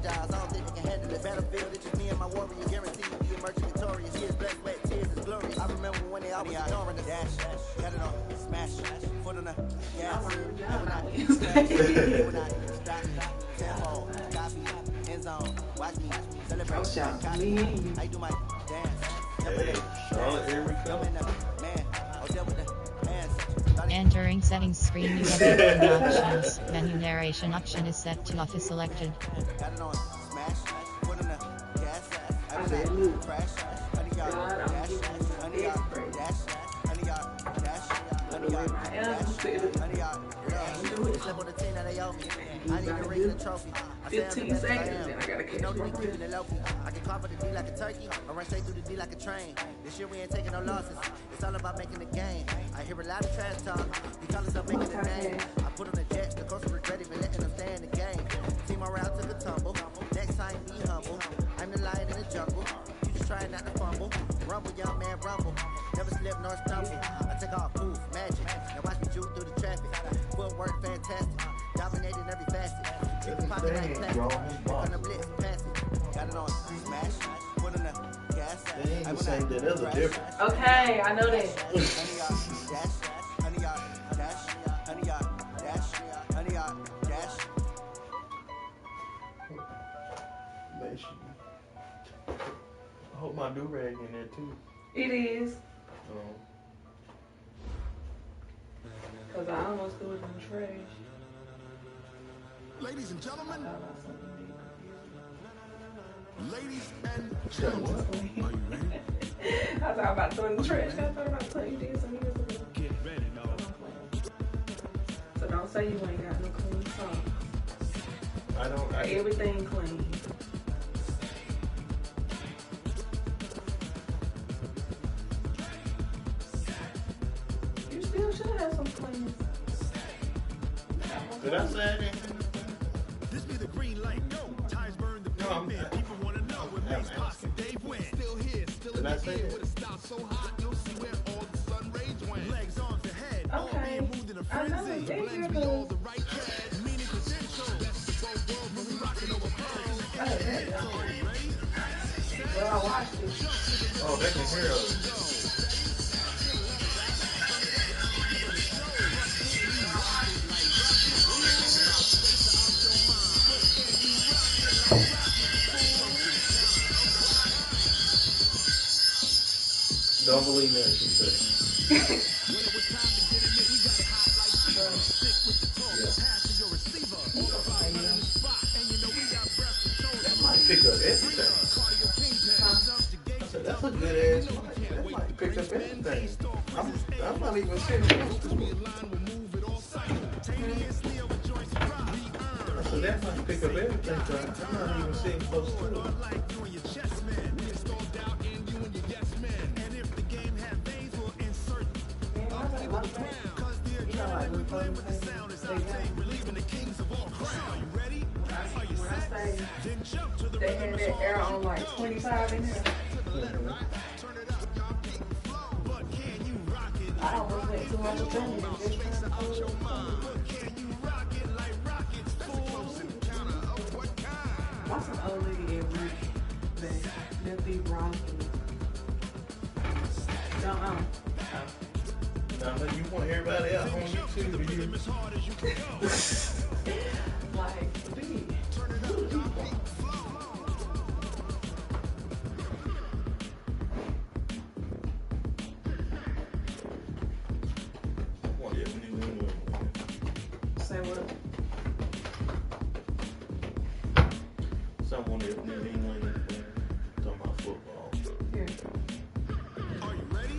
fragile. I don't think they can handle the battlefield. It's just me and my warrior. Guaranteed to be emerging victorious. Years blessed, wet, tears is glorious. I remember when they always ignoring the dash. Got it on, smash, foot on the gas. When I stop, tempo, copy, end zone, watch me, celebrate, me. I do my dance. Hey, Charlotte, here we come. Entering settings screen, you have different options. Menu narration option is set to office selected. I need to ring the trophy. 15 seconds, and I gotta catch my breath. I can cover the D like a turkey, or run straight through the D like a train. This year we ain't taking no losses. It's all about making the game. I hear a lot of trash talk. You call yourself making a name. I put on the jets, the coach regret even letting them stay in the game. Team morale took a tumble. Next time be humble. I'm the lion in the jungle. You just trying not to fumble. Rumble, young man, rumble. Never slip nor stumble. I take off, poof, magic. Now watch me juke through the traffic. Footwork fantastic. Dominating every facet. Keep the pocket like plastic. On the blitz, pass it. Got it on, smash. Put on the gas. They ain't the same, that other different. Okay, I know that. I hope my do-rag in there too. It is. Cause I almost threw it in the trash. Ladies and gentlemen. Ladies and gentlemen. Are you ready? I was about to throw it in the trash. I thought about to tell you this. Get ready, dog. So don't say you ain't got no clean socks. I don't. Everything clean. You still should have some clean. Did I say anything? This be the green light. Go. Ties burn the pavement. People want to know what makes Posse Dave win. Still here, still in the game. With a style so hot, you'll see where all the sun rays went. Legs on the head. Okay. Moved in a frenzy. Blends me all the right cash. Meaning potential. Best of both worlds when we rocking over pearls. Well, I watched it. Oh, they can hear us. Don't believe that she said. When it was time to get in it, we got it hot like fever. Sick with the talk, pass to your receiver. Fire in the spot, and you know we got breath control. That might pick up everything. I said, that's a good ass mic. That might pick up everything. I'm not even sitting close to it. I said, that might pick up everything. I'm not even sitting close to it. They had that air on like 25 in there. I almost went too much of them. What's an old lady at work that be rocking? Don't know. Now, you want everybody out on YouTube to hear. Like, big. Say what? Someone if New England talking about football. Here. Are you ready?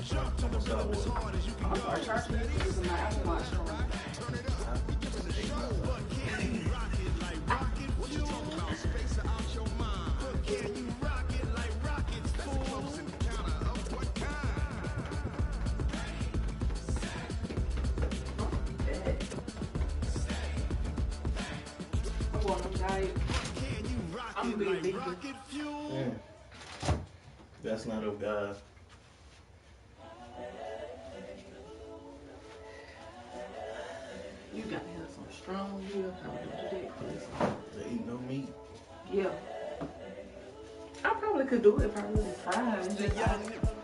Jump to the rhythm as hard as you can go. I'm sorry, charging you because my Apple Watch on. Turn it up. But can you rock it like rocket fuel? Space out your mind. But can you rock it like rockets full? Counter of what kind? I'm going on diet. Can you rock I'm it being like vegan. rocket fuel? That's not of God. You got to have some strong will. How to do that, please. could do it probably fine. It's just,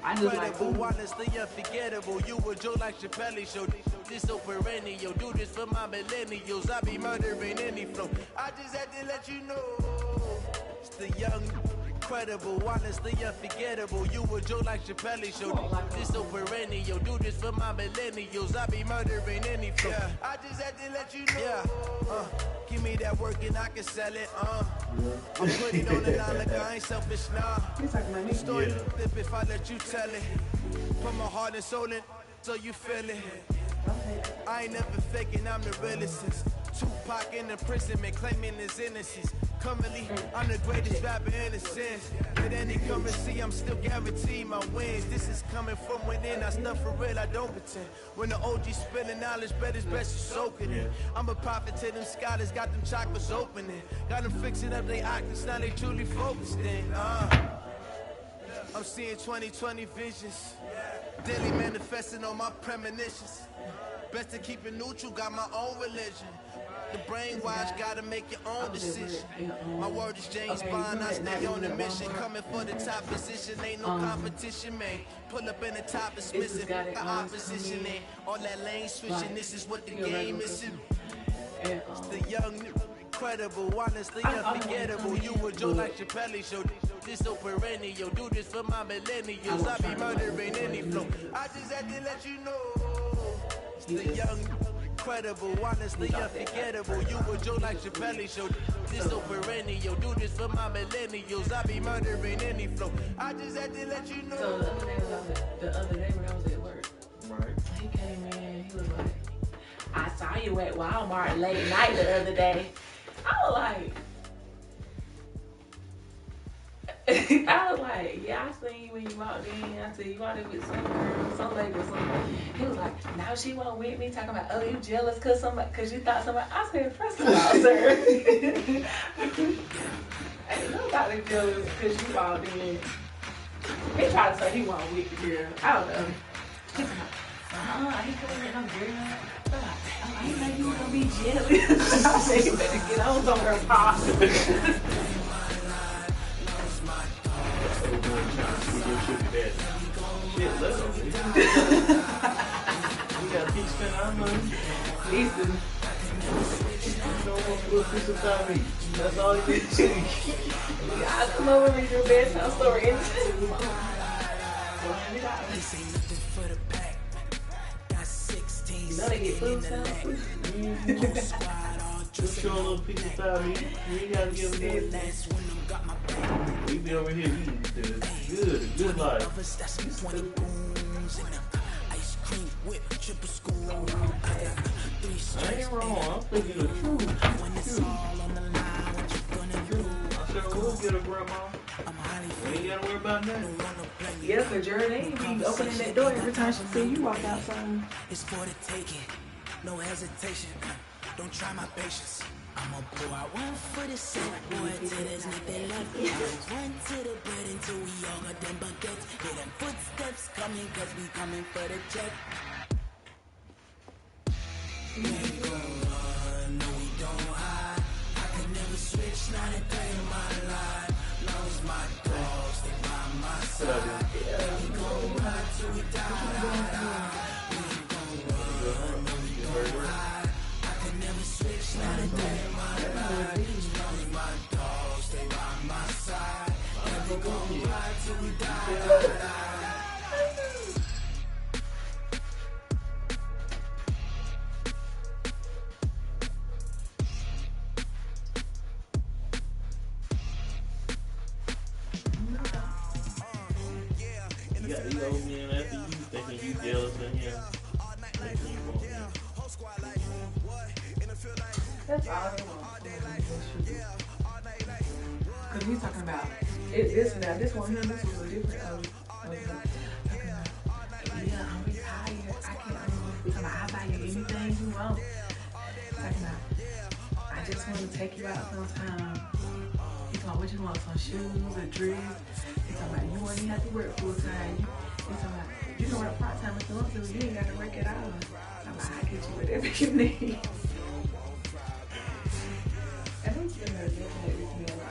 I just like food. Honestly unforgettable. You a joke like Chappelle show. This so perennial. Do this for my millennials. I be murdering any flow. I just had to let you know. It's the young, incredible, honestly unforgettable. You a joke like Chappelle show. This so perennial. Do this for my millennials. I be murdering any flow. Yeah. I just had to let you know. Yeah. Give me that work and I can sell it. I put it on the line like I ain't selfish now. Story flip if I let you tell it. Put my heart and soul in so you feel it. I ain't never faking, I'm the realest since Tupac in imprisonment, claiming his innocence. Currently, I'm the greatest rapper in a sense. With any currency, I'm still guaranteed my wins. This is coming from within, I stuff for real, I don't pretend. When the OG spilling knowledge, bet it's best you soaking it. I'm a prophet to them scholars, got them chakras opening. Got them fixing up their octaves, now they truly focused in. I'm seeing 2020 visions. Daily manifesting on my premonitions. Best to keep it neutral, got my own religion. The brainwash, gotta make your own decision. My word is James Bond, I stay on a mission. Coming for the top position, ain't no competition, man. Pull up in the top is missing, the opposition ain't. All that lane switching, this is what the game is. It's the young, incredible, honestly unforgettable. You a joke like Chappelle show. This so perennial, do this for my millennials. I be murdering any flow. I just had to let you know. It's the young, incredible, honestly unforgettable. You a joke like Chappelle show. This so perennial, do this for my millennials. I be murdering any flow. I just had to let you know. So the other day when I was at work, right? He came in, he was like, I saw you at Walmart late night the other day. I was like, yeah, I seen you when you walked in. I said, you walked in with some girl, some lady or something. He was like, now she won't with me, talking about, oh, you jealous cause you thought somebody. I said, first of all, sir, ain't nobody jealous cause you walked in. He tried to say he won't with the girl. I don't know. He's like, I ain't coming with no girl. I didn't know you were gonna be jealous. I said, you better get on somewhere, Pop. We got to keep spending our money. Listen. You don't want to look this about me. That's all you need to see. I come over and read your bedtime story. You know they get food stamps. Just show a little piece about me. You ain't got to give them that. We be over here eating the good life. I ain't wrong. I'm thinking the truth. I said, we'll get a grandma. We ain't got to worry about nothing. Yeah, for Journey, be opening that door every time she see you walk outside. It's for the taking, no hesitation. Don't try my patience. I'ma pour out one for the set, boy, till there's nothing left. Run to the bed until we all got them baguettes. Hear them footsteps coming, cause we coming for the check. We ain't gon' run, no we don't hide. I can never switch, not a day in my life. Long as my dogs, they by my side. We gon' ride till we die. We ain't gon' run, no we don't hide. I can never switch, not a day in my life. Long as my dogs, they by my side. And we gon' ride till we die. You got these old men after you thinking you jealous of him. Thinking you want him. That's all they want. Because he's talking about this one him, this was a different talking about, yeah, I'm retired. I can't I'll buy you anything you want. Talking about, I just want to take you out sometime. He's talking about what you want, some shoes, a dress. He's talking about you won't even have to work full time. He's talking about you can work part time if you want to, you ain't got to work at all. I'm like, I get you whatever you need. And he's been there definitely with me a lot.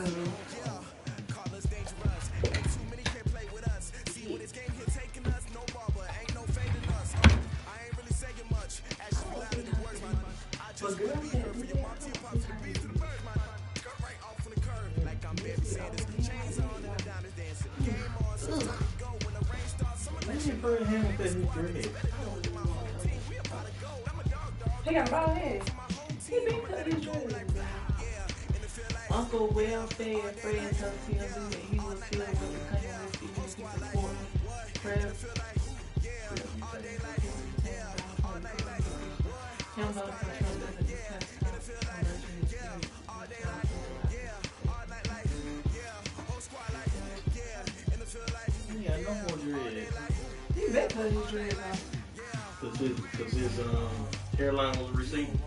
But girl, he got a bald head. He been cut his dreads. Uncle Welfare Fred told TMZ that he was filled with the kind of even if he support Fred. Him though, Trump doesn't discuss Yeah, no more dreads. he been cut his dreads off. Cause his hairline was receding.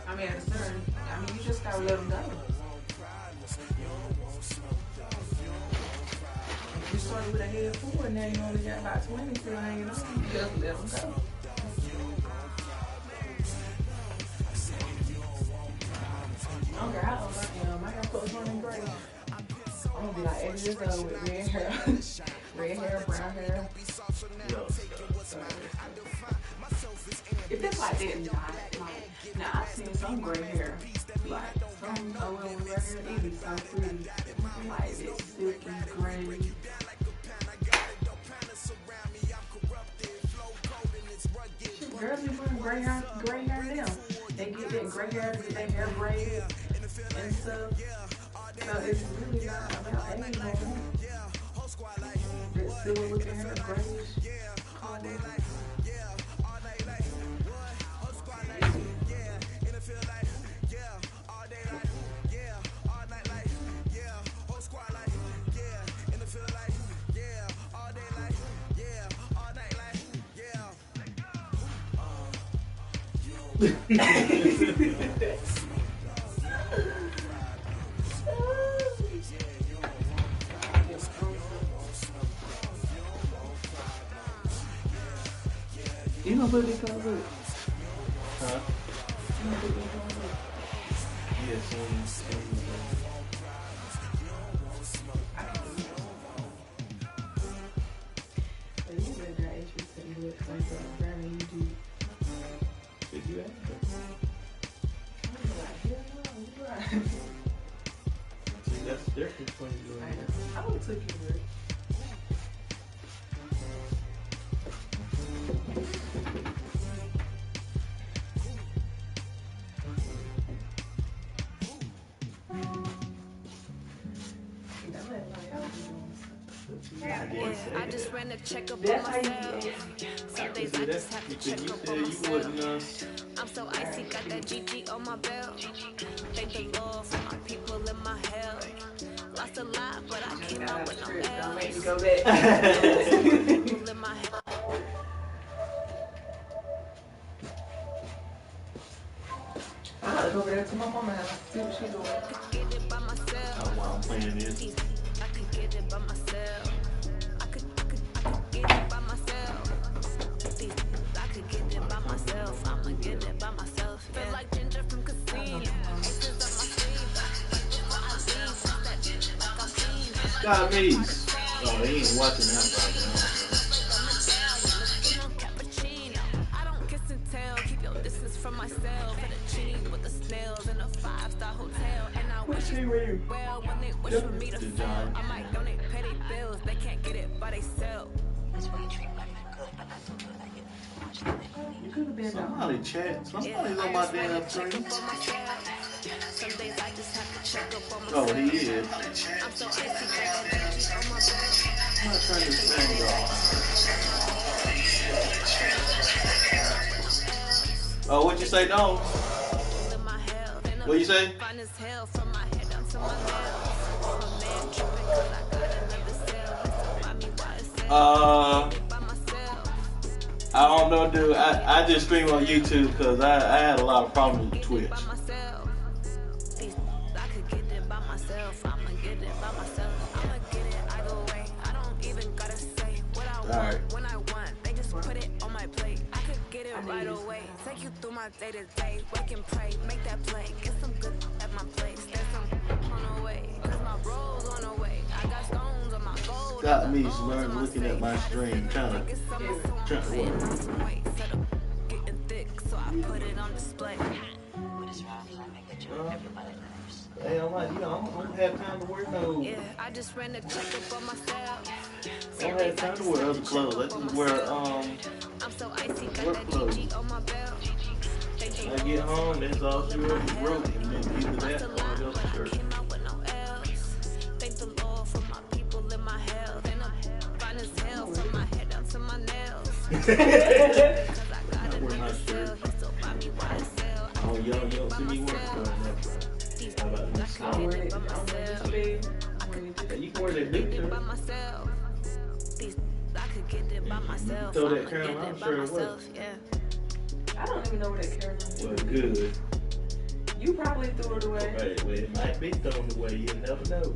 I mean, at a certain, you just gotta let them go. If you started with a head full and now you only got about 20 still hanging on, you just let them go. I don't care how old I am, I got folks running gray. I'm gonna be like 80 years old with red hair, brown hair. If it's like that, now I've seen some gray hair, like some women with hair, it be so pretty, like it's silky gray. Girls be putting gray hair now. They get that gray hair to get their hair braided and stuff. So it's really not about age no more. That silver looking hair, grayish color. You know what they call it? Huh? You know what they call it? Yeah, But you really got interested in looks like that, rather than you do. Did you ask her? I'm like, hell no, you right. See, that's the difference between you and her. I would have took you with it. I just ran a check up on That's how you myself. Some days I See, just have to you check up said on you myself. wasn't I'm so icy, got that GG on my belt. Thank the Lord for my people in my health. Lost a lot, but I came out with no Don't make me L's. go back. People in my health. I gotta go over there to my mama's house, see what she's doing. Get it by myself. Oh, wow, I'm playing this. I could get it by myself. I could get it by myself. I could get it by myself. I'ma get it by myself. Feel like Ginger from Casino. Aces up my sleeve. I leave. That like I'm fiend. Scott Meeks. Oh, he ain't watching that right now. Cappuccino. I don't kiss and tell. Keep your distance from myself. Fettuccine with the snails in a 5-star hotel. And I wish you well when they wish for me to fail. I might donate petty bills. They can't get it by themselves. That's why you treat women good, but not so good. I get too much. You could have been down. Somebody chat. Somebody's on my damn screen. Some days I just have to check up on Oh, myself. he is. I'm so icy, got that GG on my belt. I'm not trying to stand off. Oh, what you say, dog? In my health. What you say? Fine as hell from my head down to my nails. My man tripping 'cause I got another cell. Remind me why it's sad. By myself. I don't know, dude. I just stream on YouTube because I had a lot of problems with Twitch. By myself. I could get it by myself. I'ma get it by myself. I'ma get it either way. I don't even gotta say what I want Alright. when I want. They just put it on my plate. I could get it right away. Take you through my day to day. Wake and pray, make that play. Get some good at my place. There's some on the way. Cause my bro's on the way. I got stones on my gold. Got me looking at my stream, trying to work. Getting thick, so I put it on display. What is wrong? I make a joke. Everybody knows. Hey, I'm like, I don't have time to wear no. Yeah, I just ran a checkup for myself. I don't have time to wear other clothes. I just wear I'm so icy, got work that clothes. GG on my belt. When I get home, that's all she already wrote, and then either that or else a shirt. Came out with no L's. Thank the Lord for my people in my health. And I'm fine as hell from my head down to my nails. Cause I got it in the cell. He still buy me YSL. Oh, you don't see me work for that. How about this? I wear it. I'm You can wear that big shirt. by myself. These I could get it by myself. Throw that I'ma Caroline get it by shirt away. myself, yeah. I don't even know where that Caroline is. Well, good. You probably threw it away. Right, well, it might be thrown away. You never know.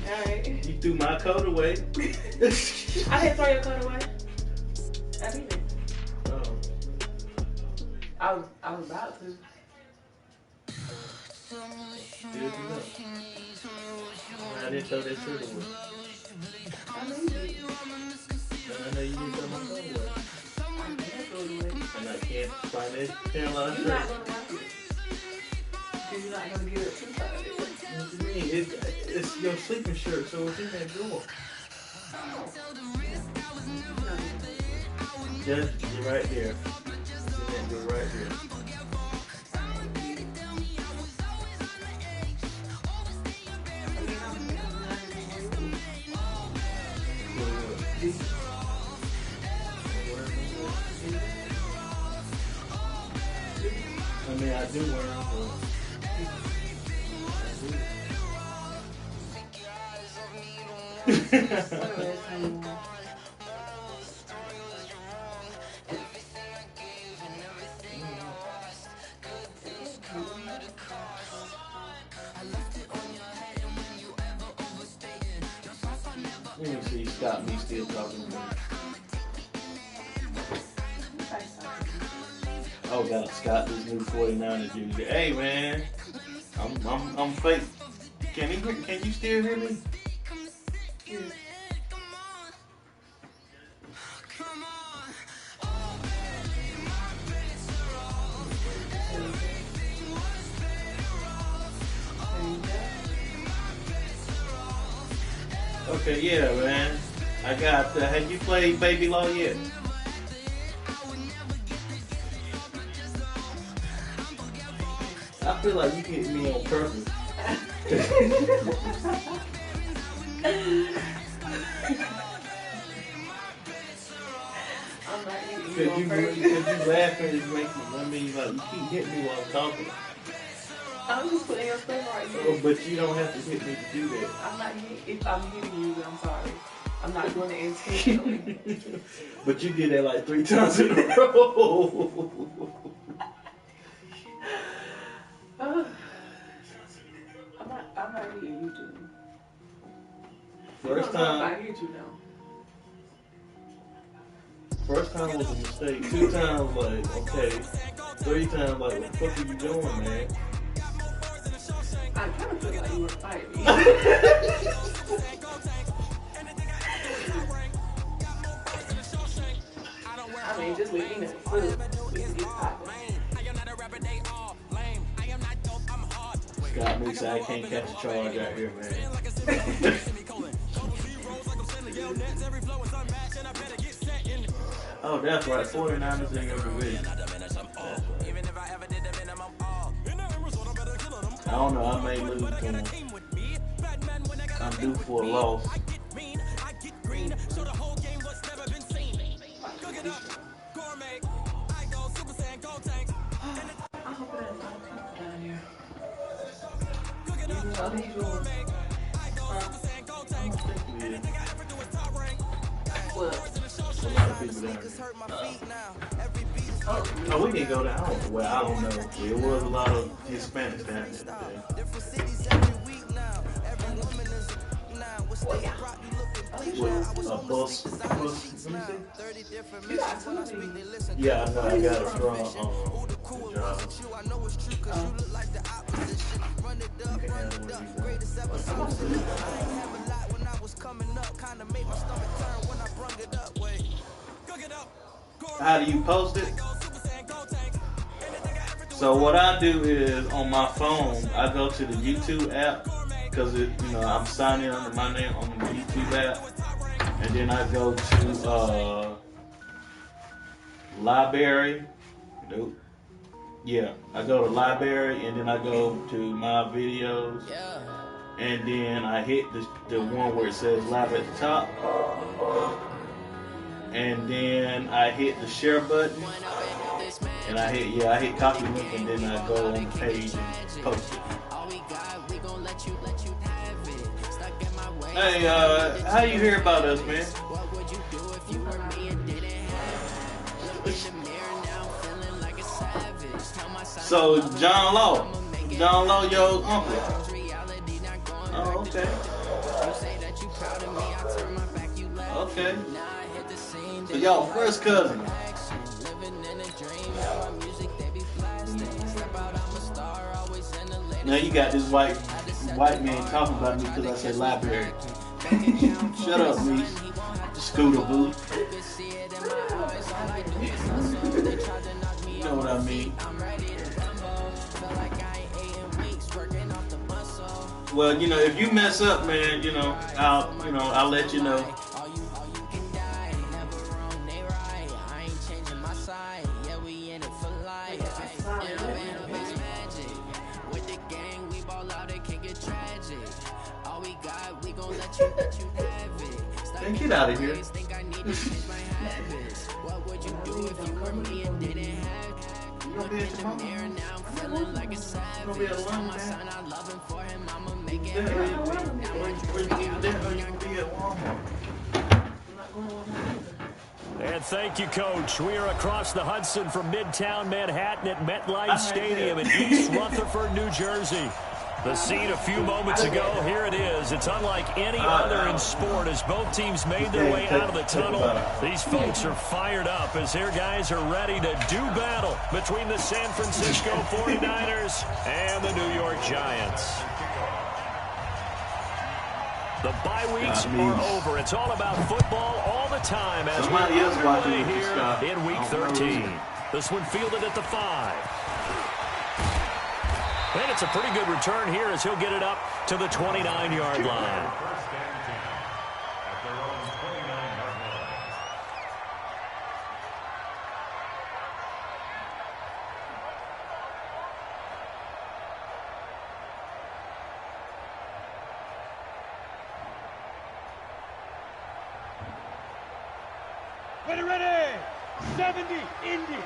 Alright. You threw my coat away. I didn't throw your coat away. I didn't. Oh. I was about to. Good enough. I didn't throw that shirt away. I know you did. I know you didn't throw my coat away. I didn't throw it away. And I can't find that Caroline You're shirt. not going to rock it. Because you're not going to get it too tight. What you mean? It's your sleeping shirt, so it's in that drawer. Just you're right there. It's in that drawer right there. I mean, I do wear them, Let me see, stop me still talking to me. Oh God, Scott, this new 49er jersey. Hey man, I'm fake. Can you still hear me? Yeah. Okay, yeah, man. I got. Have you played Baby Law yet? I feel like you hit me on purpose. I'm not hitting you Cause on you purpose. laughing is making. I mean, like you keep hitting me while I'm talking. I'm just putting your stuff right Oh, here. but you don't have to hit me to do that. I'm not hitting. If I'm hitting you, then I'm sorry. I'm not doing it intentionally. But you did that like 3 times in a row. I'm not hitting you too. First You don't know time. if I hit you now. First time was a mistake. 2 times like, okay. 3 times like, what the fuck are you doing, man? I kind of feel like you were fighting me. I mean, just with me we can get popping. Scott me say I can't catch a charge out here, man. Oh, that's right. 49ers in your division. I don't know. I may lose to them. I'm due for a loss. I hope it ain't no people down here. What are you doing? Well, A lot of people down here. Oh, we can go down. Well, I don't know. There was a lot of Hispanics down there today. with a bus. Let me see. You got two of these. Yeah, I know. I got it from the job. Oh. You can have one if you want. How do you post it? So what I do is on my phone, I go to the YouTube app because I'm signed in under my name on the YouTube app, and then I go to library. Nope. Yeah, I go to library, and then I go to my videos, and then I hit the one where it says live at the top, and then I hit the share button, and I hit copy link, and then I go on the page and post it. Hey, how you hear about us, man? So John Law, your uncle. Oh, okay. Okay. So y'all first cousin. Now you got this white man talking about me because I said library. Shut up, me. Scooter boo. You know what I mean. Well, if you mess up, man, I'll let you know. Then get out of here. What would you do if you were me and didn't have? Look in the mirror now, I'm feeling like a savage. Tell my son I love him for him, I'ma make it happen. Now I'm And thank you, Coach. We are across the Hudson from Midtown Manhattan at MetLife Stadium in East Rutherford, New Jersey. The scene a few moments ago, here it is. It's unlike any other in sport as both teams made their way out of the tunnel. These folks are fired up as their guys are ready to do battle between the San Francisco 49ers and the New York Giants. The bye weeks are over. It's all about football all the time as we're underway here in Week 13. This one fielded at the 5. And it's a pretty good return here as he'll get it up to the 29-yard line. Ready, 70, Indy.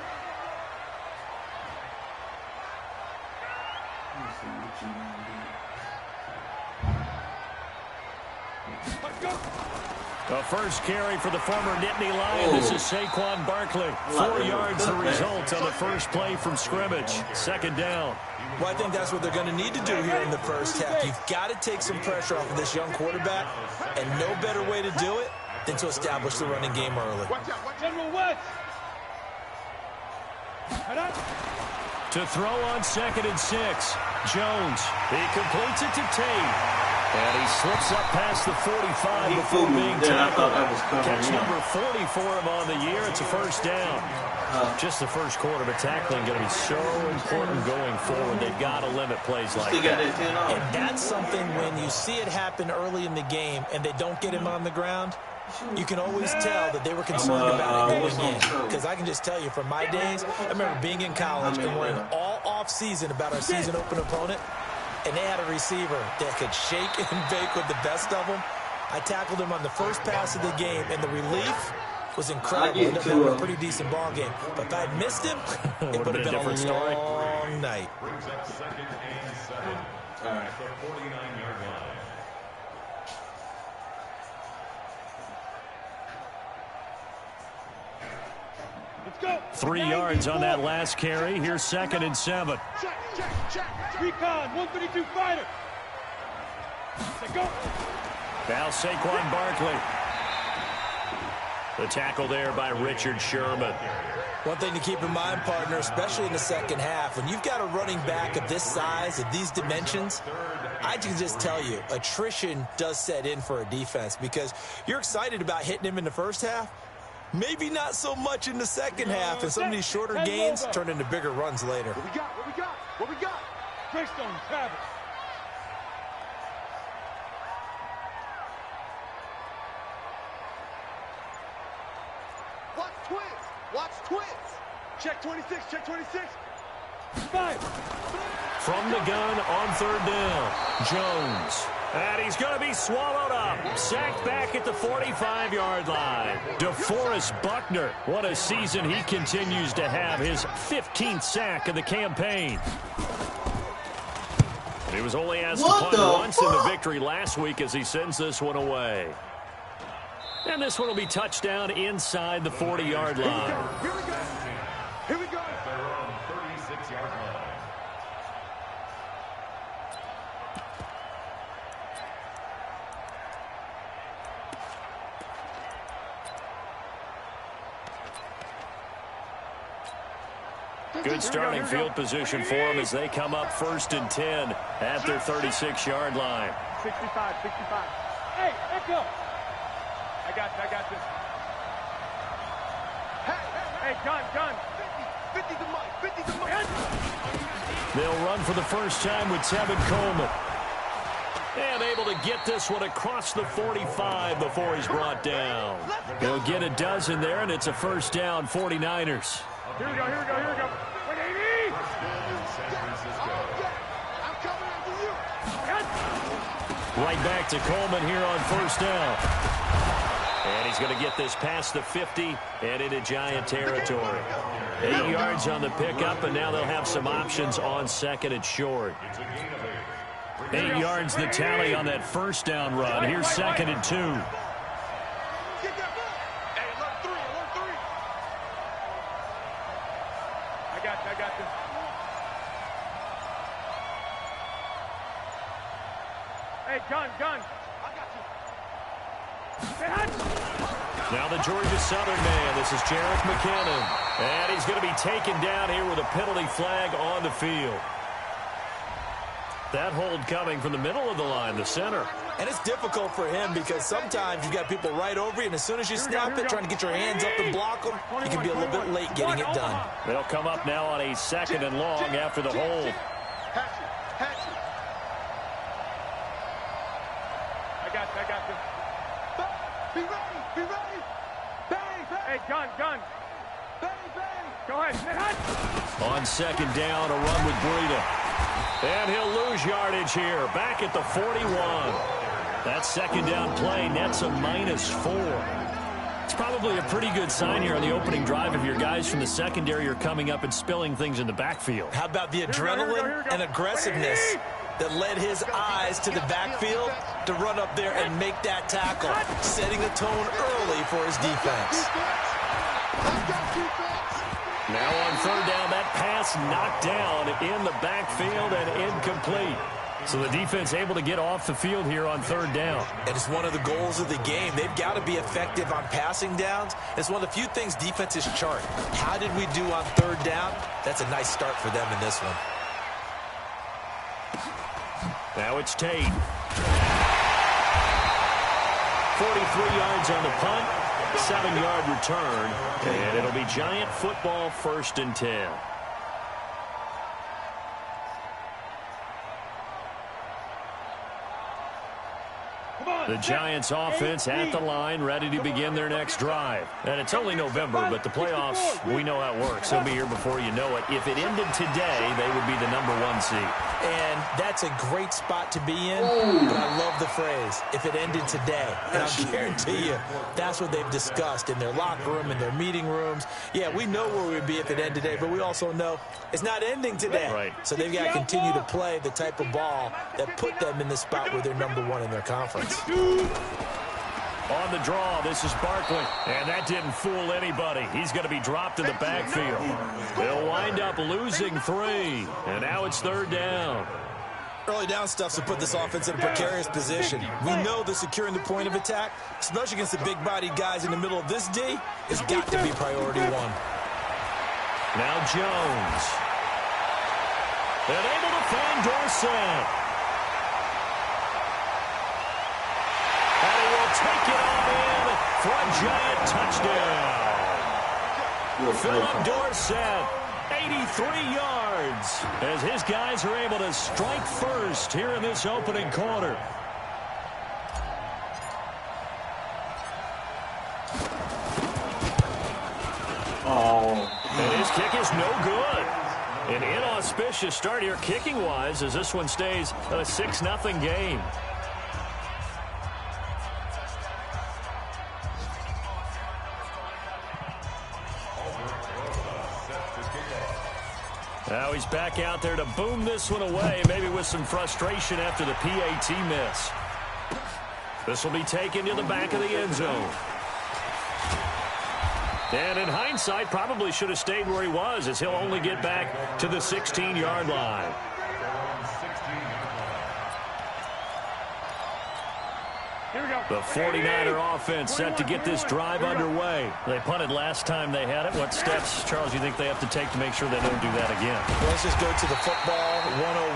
The first carry for the former Nittany Lion. This is Saquon Barkley. 4 yards the result on the first play from scrimmage. Second down. Well, I think that's what they're going to need to do here in the first half. You've got to take some pressure off of this young quarterback, and no better way to do it than to establish the running game early. General West. To throw on 2nd and 6. Jones. He completes it to Tate. And he slips up past the 45 before being tackled. Catch number 40 for him on the year. It's a first down. Just the first quarter, but tackling going to be so important going forward. They've got to limit plays like that. And that's something when you see it happen early in the game and they don't get him on the ground, you can always tell that they were concerned about it going in. Because I can just tell you from my days, I remember being in college and worrying all off-season about our season open opponent. And they had a receiver that could shake and bake with the best of them. I tackled him on the first pass of the game, and the relief was incredible. It ended up a pretty decent ball game. But if I had missed him, it would have been a long night. All right. 3 yards on that last carry. Here's 2nd and 7. Check. Recon, 132 fighter. Let's go. Now Saquon Barkley. The tackle there by Richard Sherman. One thing to keep in mind, partner, especially in the second half, when you've got a running back of this size, of these dimensions, I can just tell you, attrition does set in for a defense because you're excited about hitting him in the first half. Maybe not so much in the second half, and some of these shorter gains turn into bigger runs later. What we got? What we got? What we got? Greystone, Travis. Watch twins. Watch twins. Check 26. Check 26. Five. From the gun on third down, Jones. And he's going to be swallowed up. Sacked back at the 45-yard line. DeForest Buckner. What a season he continues to have. His 15th sack of the campaign. He was only asked to punt once in the victory last week as he sends this one away. And this one will be touchdown inside the 40-yard line. Here we go. Here we go. They're on the 36-yard line. Good starting field position for them as they come up 1st and 10 at their 36-yard line. 65, 65. Hey, echo. I got this. Hey, gun. 50 to Mike, 50 to Mike. They'll run for the first time with Tevin Coleman. And able to get this one across the 45 before he's brought down. He'll get a dozen there, and it's a first down, 49ers. Here we go. 180. I'm coming after you. Right back to Coleman here on first down. And he's going to get this past the 50 and into Giant territory. 8 yards on the pickup, and now they'll have some options on 2nd and short. 8 yards the tally on that first down run. Here's 2nd and 2. I got this. Hey, gun. I got you. Now the Georgia Southern man. This is Jerick McKinnon. And he's going to be taken down here with a penalty flag on the field. That hold coming from the middle of the line, the center. And it's difficult for him because sometimes you got people right over you, and as soon as you snap it, trying to get your hands up and block them, you can be a little bit late getting it done. They'll come up now on a 2nd and long after the hold. Hatchet. I got this. Be ready. Bang. Hey, gun. Bang. Go ahead. On 2nd down, a run with Breida. And he'll lose yardage here, back at the 41. That 2nd down play nets a -4. It's probably a pretty good sign here on the opening drive if your guys from the secondary are coming up and spilling things in the backfield. How about the adrenaline and aggressiveness that led his eyes to the backfield to run up there and make that tackle, setting a tone early for his defense. Now on 3rd down, that pass knocked down in the backfield and incomplete. So the defense able to get off the field here on 3rd down. And it's one of the goals of the game. They've got to be effective on passing downs. It's one of the few things defenses chart. How did we do on 3rd down? That's a nice start for them in this one. Now it's Tate. 43 yards on the punt. 7-yard return, and it'll be Giant football 1st and 10. The Giants offense at the line, ready to begin their next drive. And it's only November, but the playoffs, we know how it works. They'll be here before you know it. If it ended today, they would be the #1 seed. And that's a great spot to be in, but I love the phrase, if it ended today. And I'll guarantee you, that's what they've discussed in their locker room, in their meeting rooms. Yeah, we know where we'd be if it ended today, but we also know it's not ending today. Right. So they've got to continue to play the type of ball that put them in the spot where they're #1 in their conference. On the draw, this is Barkley, and that didn't fool anybody. He's going to be dropped in the backfield. They'll wind up losing 3, and now it's 3rd down. Early down stuff to put this offense in a precarious position. We know that securing the point of attack, especially against the big-bodied guys in the middle of this D, has got to be priority one. Now Jones. And able to find Dorsett. And he will take it on in for a giant touchdown. Philip Dorsett, 83 yards, as his guys are able to strike first here in this opening quarter. And his kick is no good. An inauspicious start here kicking-wise as this one stays a 6-0 game. Now he's back out there to boom this one away, maybe with some frustration after the PAT miss. This will be taken to the back of the end zone. And in hindsight, probably should have stayed where he was, as he'll only get back to the 16-yard line. The 49er offense set to get this drive underway. They punted last time they had it. What steps, Charles, do you think they have to take to make sure they don't do that again? Well, let's just go to the football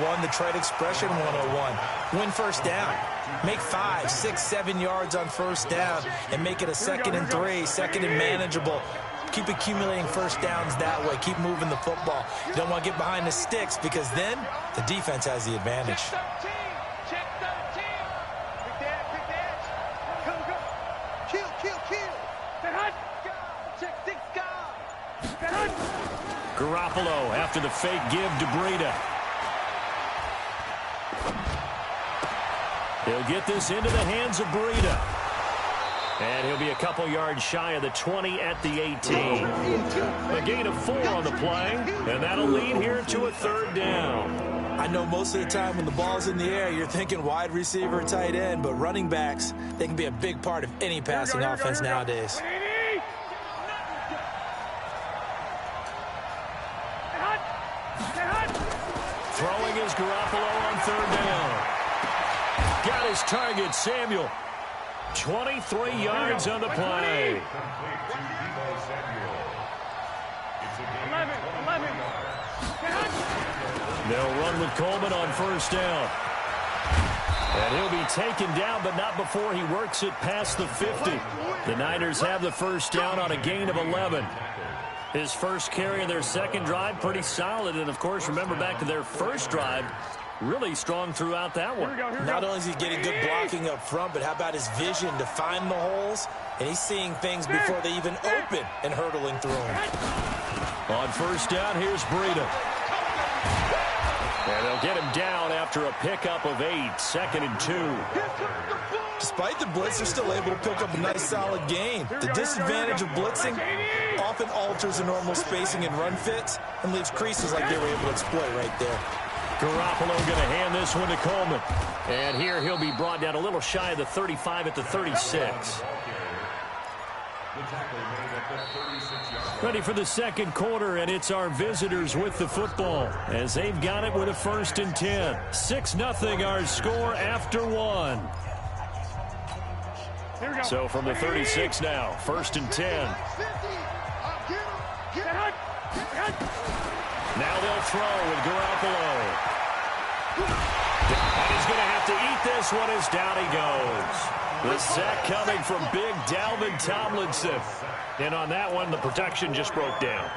101, the trade expression 101. Win first down. Make 5, 6, 7 yards on first down and make it a 2nd and 3, 2nd and manageable. Keep accumulating first downs that way. Keep moving the football. You don't want to get behind the sticks because then the defense has the advantage. Garoppolo after the fake give to Breida. He'll get this into the hands of Breida. And he'll be a couple yards shy of the 20 at the 18. A gain of 4 on the play, and that'll lead here to a 3rd down. I know most of the time when the ball's in the air, you're thinking wide receiver, tight end, but running backs, they can be a big part of any passing offense nowadays. Throwing is Garoppolo on 3rd down. Got his target, Samuel. 23 yards on the play. They'll run with Coleman on 1st down. And he'll be taken down, but not before he works it past the 50. The Niners have the 1st down on a gain of 11. His first carry of their 2nd drive, pretty solid. And, of course, remember back to their 1st drive, really strong throughout that one. Not only is he getting good blocking up front, but how about his vision to find the holes? And he's seeing things before they even open and hurdling through them. On 1st down, here's Breida. And they'll get him down after a pickup of 8, 2nd and 2. Despite the blitz, they're still able to pick up a nice, solid gain. The disadvantage of blitzing often alters the normal spacing and run fits and leaves creases like they were able to exploit right there. Garoppolo going to hand this one to Coleman. And here he'll be brought down a little shy of the 35 at the 36. Ready for the 2nd quarter, and it's our visitors with the football as they've got it with a 1st and 10. 6-0 our score after 1. So from the 36 now, 1st and 10. Now they'll throw with Garoppolo. And he's going to have to eat this one as down he goes. The sack coming from big Dalvin Tomlinson. And on that one, the protection just broke down.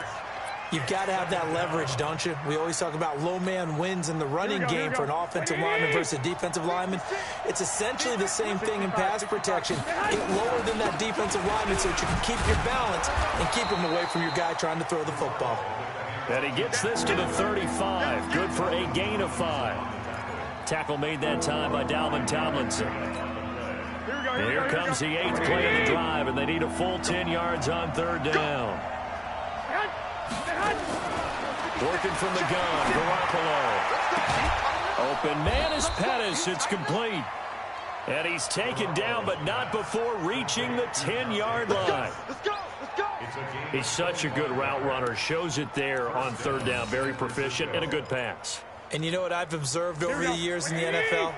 You've got to have that leverage, don't you? We always talk about low man wins in the running game for an offensive lineman versus a defensive lineman. It's essentially the same thing in pass protection. Get lower than that defensive lineman so that you can keep your balance and keep him away from your guy trying to throw the football. And he gets this to the 35. Good for a gain of 5. Tackle made that time by Dalvin Tomlinson. And here comes the 8th play of the drive, and they need a full 10 yards on 3rd down. Working from the gun, Garoppolo. Open man is Pettis. It's complete. And he's taken down, but not before reaching the 10-yard line. He's such a good route runner. Shows it there on 3rd down. Very proficient and a good pass. And you know what I've observed over the years in the NFL?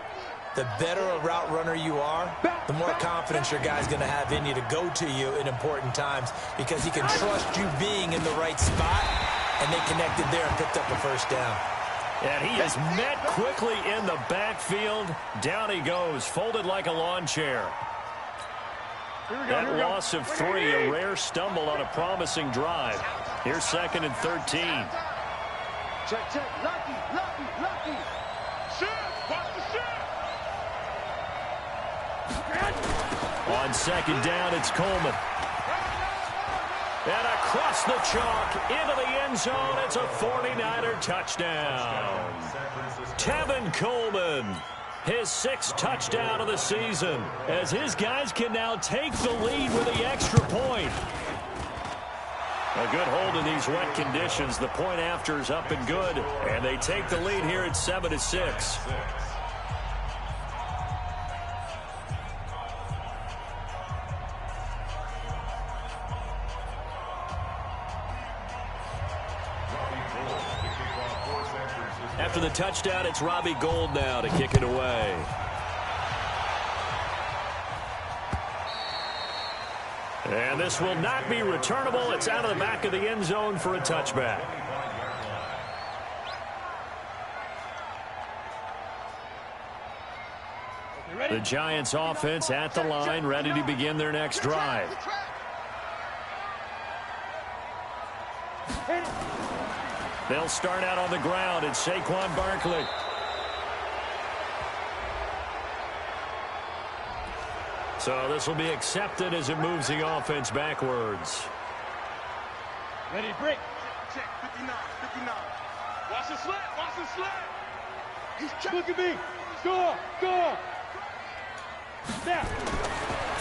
The better a route runner you are, the more confidence your guy's going to have in you to go to you in important times because he can trust you being in the right spot, and they connected there and picked up a first down. And he is met quickly in the backfield. Down he goes, folded like a lawn chair. That loss of 3, a rare stumble on a promising drive. Here's 2nd and 13. Check, check. Lucky. Shoot. Watch the shoot. On 2nd down, it's Coleman. And across the chalk, into the end zone, it's a 49er touchdown. Tevin Coleman, his 6th touchdown of the season, as his guys can now take the lead with the extra point. A good hold in these wet conditions. The point after is up and good, and they take the lead here at 7-6. After the touchdown, it's Robbie Gould now to kick it away. And this will not be returnable. It's out of the back of the end zone for a touchback. The Giants offense at the line, ready to begin their next drive. They'll start out on the ground. It's Saquon Barkley. So this will be accepted as it moves the offense backwards. Ready, break. Check, 59. Watch the slant. He's checking. Look at me. Score. Snap.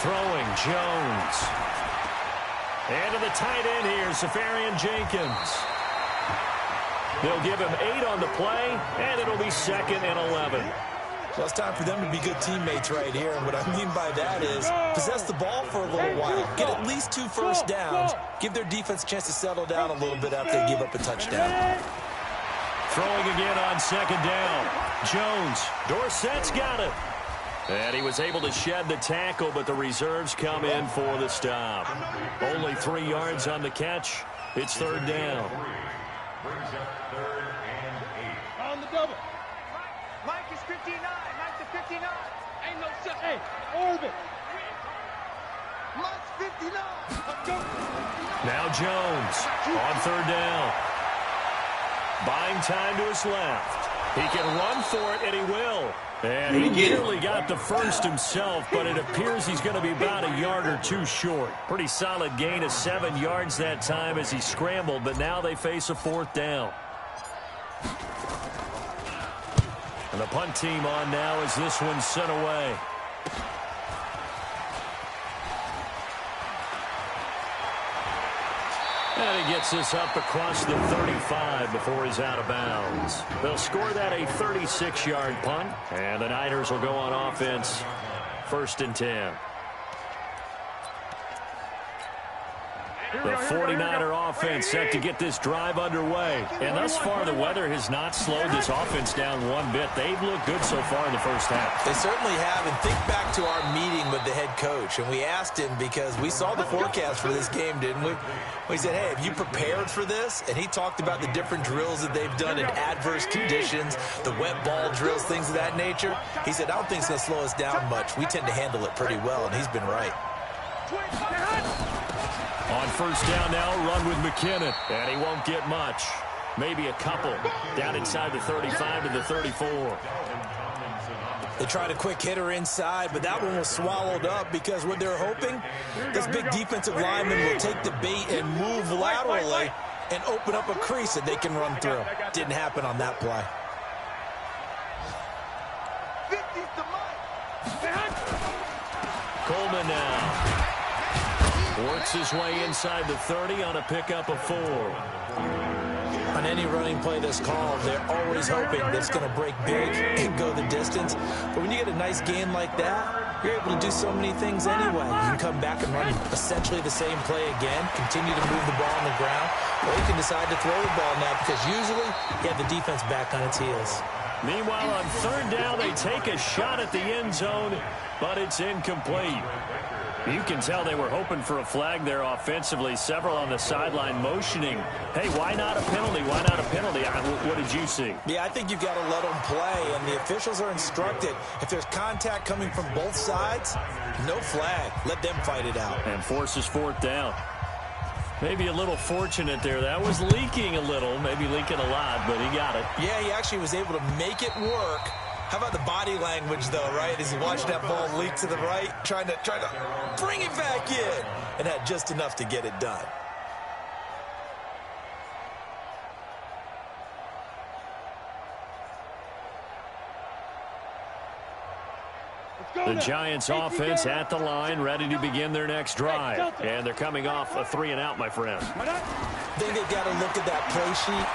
Throwing Jones. And to the tight end here, Safarian Jenkins. They'll give him 8 on the play, and it'll be 2nd and 11. Well, it's time for them to be good teammates right here. And what I mean by that is possess the ball for a little while. Get at least 2 first downs. Give their defense a chance to settle down a little bit after they give up a touchdown. Throwing again on 2nd down. Jones. Dorsett's got it. And he was able to shed the tackle, but the reserves come in for the stop. Only 3 yards on the catch. It's 3rd down. Brings up 3rd and 8. On the double. Mike is 59. Mike's a 59. Ain't no shit. Hey, Orbit. Mike's 59. Now Jones on 3rd down. Buying time to his left. He can run for it, and he will. And he nearly got the first himself, but it appears he's going to be about a yard or 2 short. Pretty solid gain of 7 yards that time as he scrambled, but now they face a 4th down. And the punt team on now as this one's sent away. And he gets this up across the 35 before he's out of bounds. They'll score that a 36-yard punt, and the Niners will go on offense 1st and 10. The 49er offense set to get this drive underway. And thus far, the weather has not slowed this offense down one bit. They've looked good so far in the first half. They certainly have. And think back to our meeting with the head coach. And we asked him because we saw the forecast for this game, didn't we? We said, hey, have you prepared for this? And he talked about the different drills that they've done in adverse conditions, the wet ball drills, things of that nature. He said, I don't think it's going to slow us down much. We tend to handle it pretty well, and he's been right. On 1st down now, run with McKinnon. And he won't get much. Maybe a couple. Down inside the 35 to the 34. They tried a quick hitter inside, but that one was swallowed up because what they're hoping, this big defensive lineman will take the bait and move laterally and open up a crease that they can run through. Didn't happen on that play. Coleman now. Works his way inside the 30 on a pickup of 4. On any running play that's called, they're always hoping that it's going to break big and go the distance. But when you get a nice gain like that, you're able to do so many things anyway. You can come back and run essentially the same play again, continue to move the ball on the ground, or you can decide to throw the ball now because usually you have the defense back on its heels. Meanwhile, on third down, they take a shot at the end zone, but it's incomplete. You can tell they were hoping for a flag there offensively. Several on the sideline motioning, hey, why not a penalty? Why not a penalty? What did you see? Yeah, I think you've got to let them play, and the officials are instructed. If there's contact coming from both sides, no flag. Let them fight it out. And forces fourth down. Maybe a little fortunate there. That was leaking a little, maybe leaking a lot, but he got it. Yeah, he actually was able to make it work. How about the body language, though, right? As he watched that ball leak to the right, trying to bring it back in, and had just enough to get it done. The Giants offense at the line, ready to begin their next drive. And they're coming off a 3-and-out, my friend. I think they've got to look at that play sheet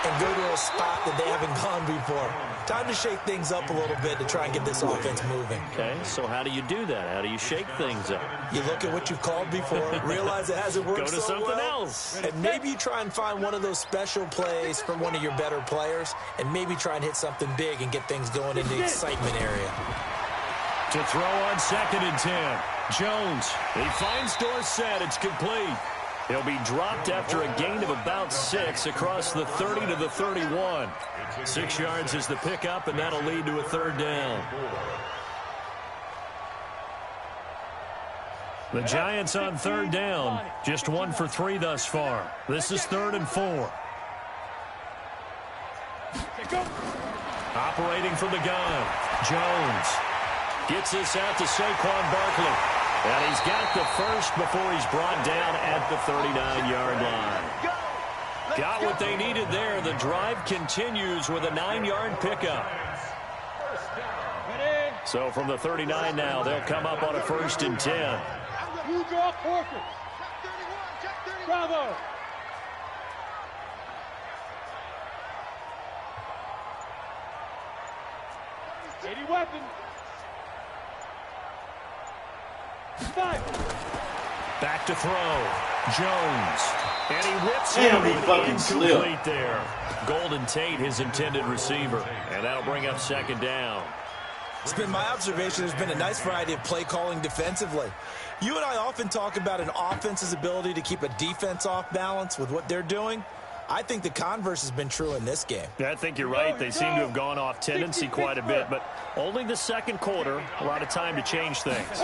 and go to a spot that they haven't gone before. Time to shake things up a little bit to try and get this offense moving. Okay, so how do you do that? How do you shake things up? You look at what you've called before, realize it hasn't worked Go to so something well, else. and maybe you try and find one of those special plays from one of your better players, and maybe try and hit something big and get things going in the excitement area. To throw on 2nd and 10. Jones, he finds Dorsett. It's complete. He'll be dropped after a gain of about 6 across the 30 to the 31. 6 yards is the pickup, and that'll lead to a 3rd down. The Giants on 3rd down, just 1 for 3 thus far. This is 3rd and 4. Operating from the gun, Jones gets this out to Saquon Barkley. And he's got the first before he's brought down at the 39-yard line. Got what they needed there. The drive continues with a 9-yard pickup. So from the 39 now, they'll come up on a 1st and 10. You draw quarters. Bravo. Any weapons. Back to throw. Jones. And he whips Damn, it he fucking incomplete there. Golden Tate, his intended receiver. And that'll bring up 2nd down. It's been my observation there's been a nice variety of play calling defensively. You and I often talk about an offense's ability to keep a defense off balance with what they're doing. I think the converse has been true in this game. Yeah, I think you're right. They seem to have gone off tendency quite a bit, but only the 2nd quarter, a lot of time to change things.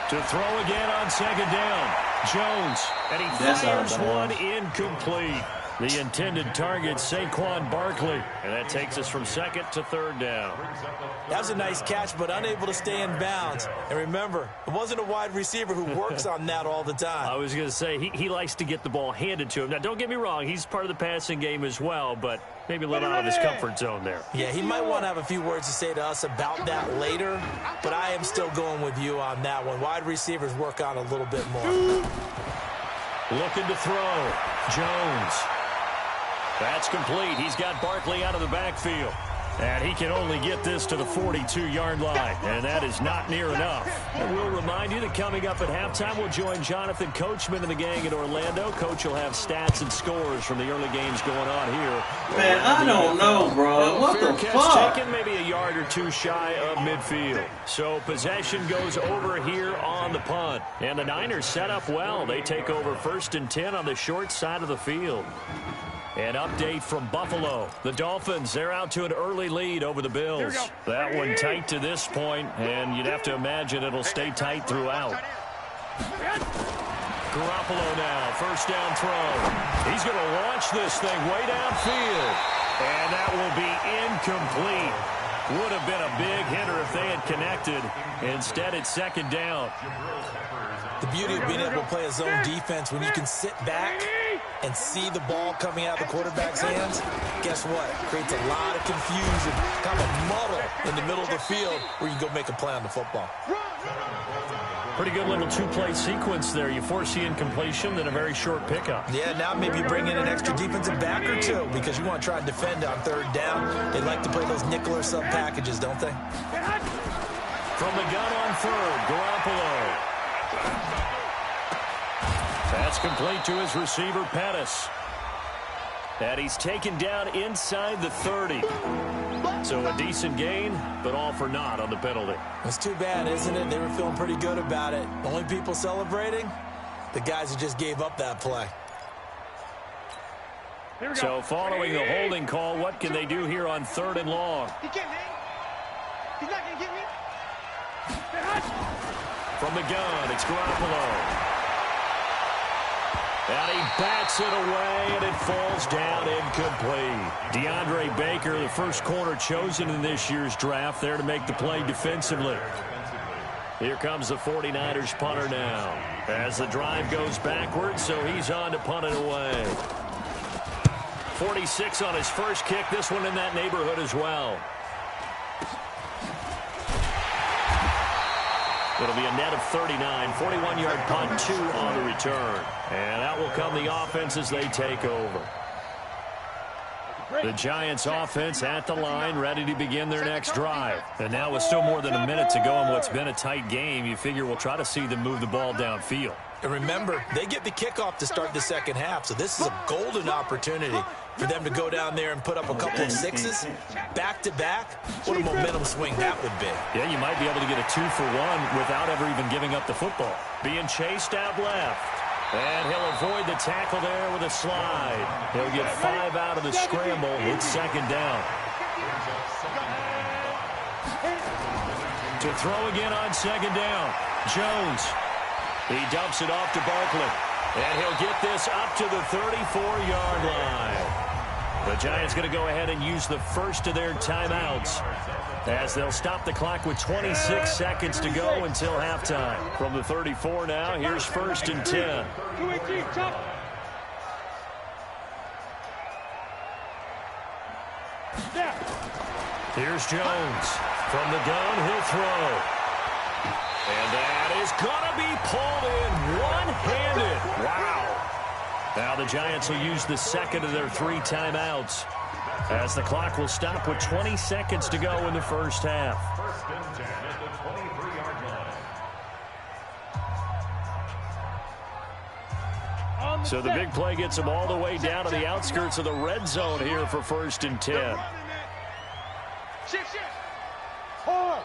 To throw again on 2nd down, Jones, and he fires one incomplete. The intended target, Saquon Barkley, and that takes us from 2nd to 3rd down. That was a nice catch, but unable to stay in bounds. And remember, it wasn't a wide receiver who works on that all the time. I was going to say, he likes to get the ball handed to him. Now, don't get me wrong, he's part of the passing game as well, but maybe a little out of his comfort zone there. Yeah, he might want to have a few words to say to us about that later, but I am still going with you on that one. Wide receivers work on a little bit more. Looking to throw. Jones. That's complete. He's got Barkley out of the backfield. And he can only get this to the 42-yard line. And that is not near enough. And we'll remind you that coming up at halftime, we'll join Jonathan Coachman and the gang in Orlando. Coach will have stats and scores from the early games going on here. Man, I don't know, bro. What the fuck? Taken maybe a yard or two shy of midfield. So possession goes over here on the punt. And the Niners set up well. They take over 1st and 10 on the short side of the field. An update from Buffalo. The Dolphins, they're out to an early lead over the Bills. That one tight to this point, and you'd have to imagine it'll stay tight throughout. Garoppolo now, 1st down throw. He's going to launch this thing way downfield. And that will be incomplete. Would have been a big hitter if they had connected. Instead, it's 2nd down. The beauty of being able to play a zone defense when you can sit back and see the ball coming out of the quarterback's hands, guess what? Creates a lot of confusion, kind of a muddle in the middle of the field where you can go make a play on the football. Pretty good little 2-play sequence there. You force the incompletion, then a very short pickup. Yeah, now maybe bring in an extra defensive back or two because you want to try and defend on 3rd down. They like to play those nickel or sub packages, don't they? from the gun on third. Garoppolo. That's complete to his receiver, Pettis. And he's taken down inside the 30. So a decent gain, but all for naught on the penalty. It's too bad, isn't it? They were feeling pretty good about it. The only people celebrating? The guys who just gave up that play. So following the holding call, what can they do here on 3rd and long? He can't hang. He's not going to get me. From the gun, it's Garoppolo. And he bats it away, and it falls down incomplete. DeAndre Baker, the first corner chosen in this year's draft, there to make the play defensively. Here comes the 49ers punter now. As the drive goes backwards, so he's on to punt it away. 46 on his first kick, this one in that neighborhood as well. It'll be a net of 39, 41-yard punt, 2 on the return. And out will come the offense as they take over. The Giants offense at the line, ready to begin their next drive. And now with still more than a minute to go in what's been a tight game, you figure we'll try to see them move the ball downfield. And remember, they get the kickoff to start the second half, so this is a golden opportunity for them to go down there and put up a couple of sixes back-to-back. What a momentum swing that would be. Yeah, you might be able to get a 2-for-1 without ever even giving up the football. Being chased out left. And he'll avoid the tackle there with a slide. He'll get 5 out of the scramble with 2nd down. To throw again on 2nd down. Jones. He dumps it off to Barkley. And he'll get this up to the 34-yard line. The Giants going to go ahead and use the first of their timeouts as they'll stop the clock with 26 seconds to go until halftime. From the 34 now, here's 1st and 10. Here's Jones. From the gun, he'll throw. And that is going to be pulled in one-handed. Wow. Now the Giants will use the 2nd of their 3 timeouts as the clock will stop with 20 seconds to go in the first half. 1st and 10 at the 23-yard line. So the big play gets them all the way down to the outskirts of the red zone here for 1st and 10. Shift. Hard.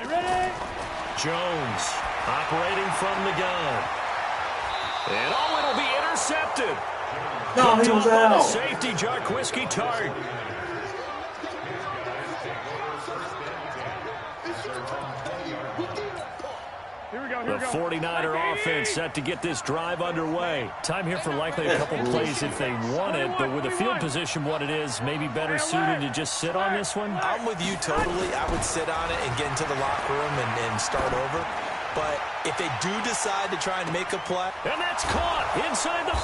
Ready. Jones operating from the gun. And it'll be intercepted. No, he was out. Safety, Jarquiski Tart. The 49er offense set to get this drive underway. Time here for likely a couple plays if they want it, but with the field position what it is, maybe better suited to just sit on this one? I'm with you totally. I would sit on it and get into the locker room and start over. But if they do decide to try and make a play. And that's caught inside the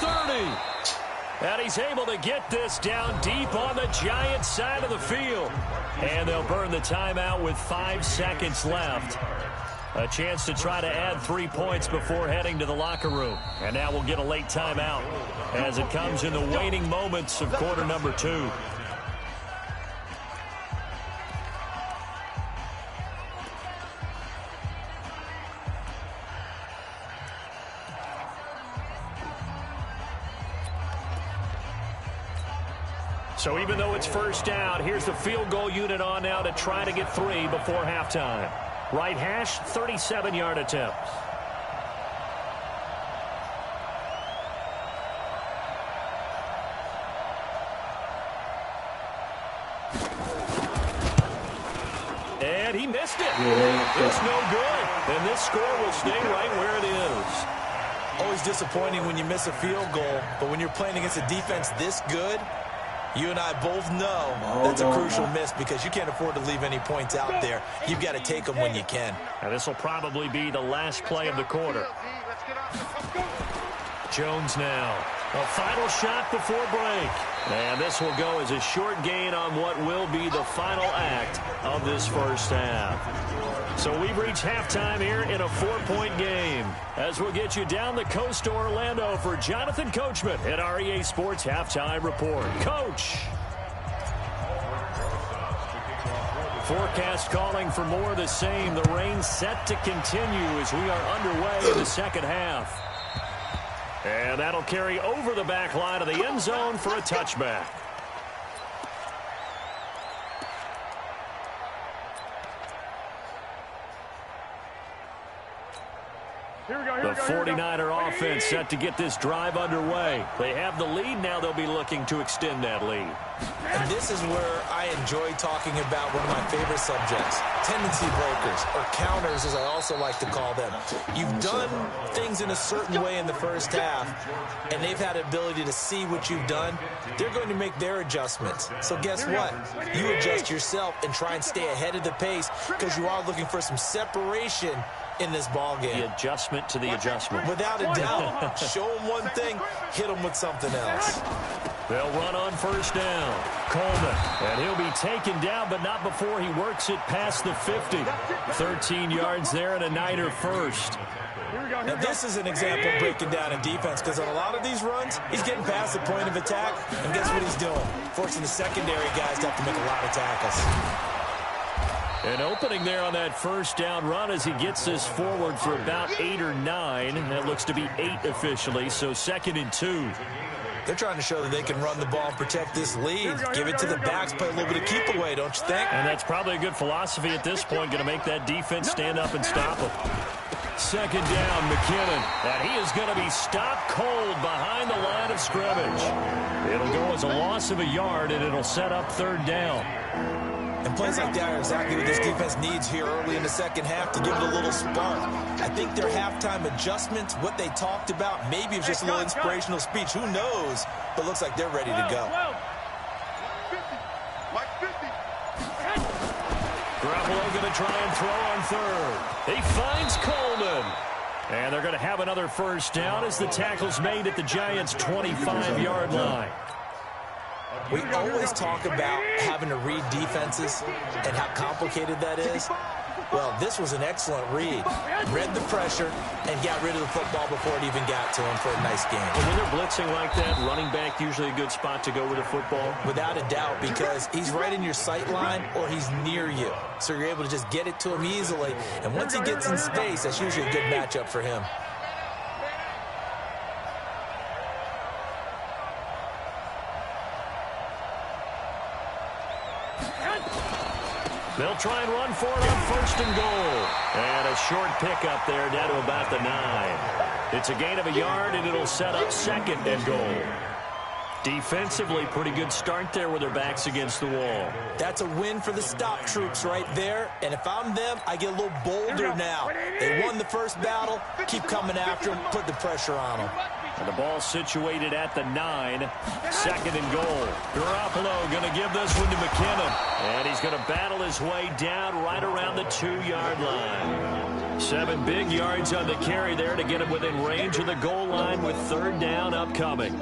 30. And he's able to get this down deep on the Giants side of the field. And they'll burn the timeout with 5 seconds left. A chance to try to add 3 points before heading to the locker room. And now we'll get a late timeout as it comes in the waning moments of quarter number 2. So even though it's first down, here's the field goal unit on now to try to get 3 before halftime. Right hash, 37-yard attempt. And he missed it. It's no good. And this score will stay right where it is. Always disappointing when you miss a field goal, but when you're playing against a defense this good, you and I both know that's a crucial miss because you can't afford to leave any points out there. You've got to take them when you can. And this will probably be the last play of the quarter. Jones now. A final shot before break. And this will go as a short gain on what will be the final act of this first half. So we've reached halftime here in a 4-point game. As we'll get you down the coast to Orlando for Jonathan Coachman at our EA Sports Halftime Report. Coach. Forecast calling for more of the same. The rain set to continue as we are underway in the second half. And that'll carry over the back line of the end zone for a touchback. The 49er offense set to get this drive underway. They have the lead. Now they'll be looking to extend that lead. And this is where I enjoy talking about one of my favorite subjects, tendency breakers, or counters as I also like to call them. You've done things in a certain way in the first half, and they've had the ability to see what you've done. They're going to make their adjustments. So guess what? You adjust yourself and try and stay ahead of the pace because you are looking for some separation in this ball game. The adjustment to the adjustment. Without a doubt. Show them one thing, hit them with something else. They'll run on first down. Coleman, and he'll be taken down, but not before he works it past the 50. 13 yards there and a Niner first. Now, this is an example of breaking down in defense because on a lot of these runs, he's getting past the point of attack, and guess what he's doing? Forcing the secondary guys to have to make a lot of tackles. An opening there on that first down run as he gets this forward for about 8 or 9. That looks to be 8 officially, so 2nd and 2. They're trying to show that they can run the ball and protect this lead. Give it to the backs, play a little bit of keep away, don't you think? And that's probably a good philosophy at this point, going to make that defense stand up and stop them. 2nd down, McKinnon. And he is going to be stopped cold behind the line of scrimmage. It'll go as a loss of a yard, and it'll set up 3rd down. And plays like that are exactly what this defense needs here early in the second half to give it a little spark. I think their halftime adjustments, what they talked about, maybe it's just a little inspirational speech. Who knows? But looks like they're ready to go. Garoppolo going to try and throw on 3rd. He finds Coleman. And they're going to have another first down as the tackle's made at the Giants' 25-yard line. We always talk about having to read defenses and how complicated that is. Well, this was an excellent read. Read the pressure and got rid of the football before it even got to him for a nice game. And when they're blitzing like that, running back usually a good spot to go with the football? Without a doubt, because he's right in your sight line or he's near you. So you're able to just get it to him easily. And once he gets in space, that's usually a good matchup for him. They'll try and run for it on 1st and goal. And a short pickup there down to about the 9. It's a gain of a yard, and it'll set up 2nd and goal. Defensively, pretty good start there with their backs against the wall. That's a win for the stop troops right there. And if I'm them, I get a little bolder now. They won the first battle. Keep coming after them. Put the pressure on them. And the ball situated at the 9. 2nd and goal. Garoppolo going to give this one to McKinnon. And he's going to battle his way down right around the 2-yard line. 7 big yards on the carry there to get him within range of the goal line with 3rd down upcoming.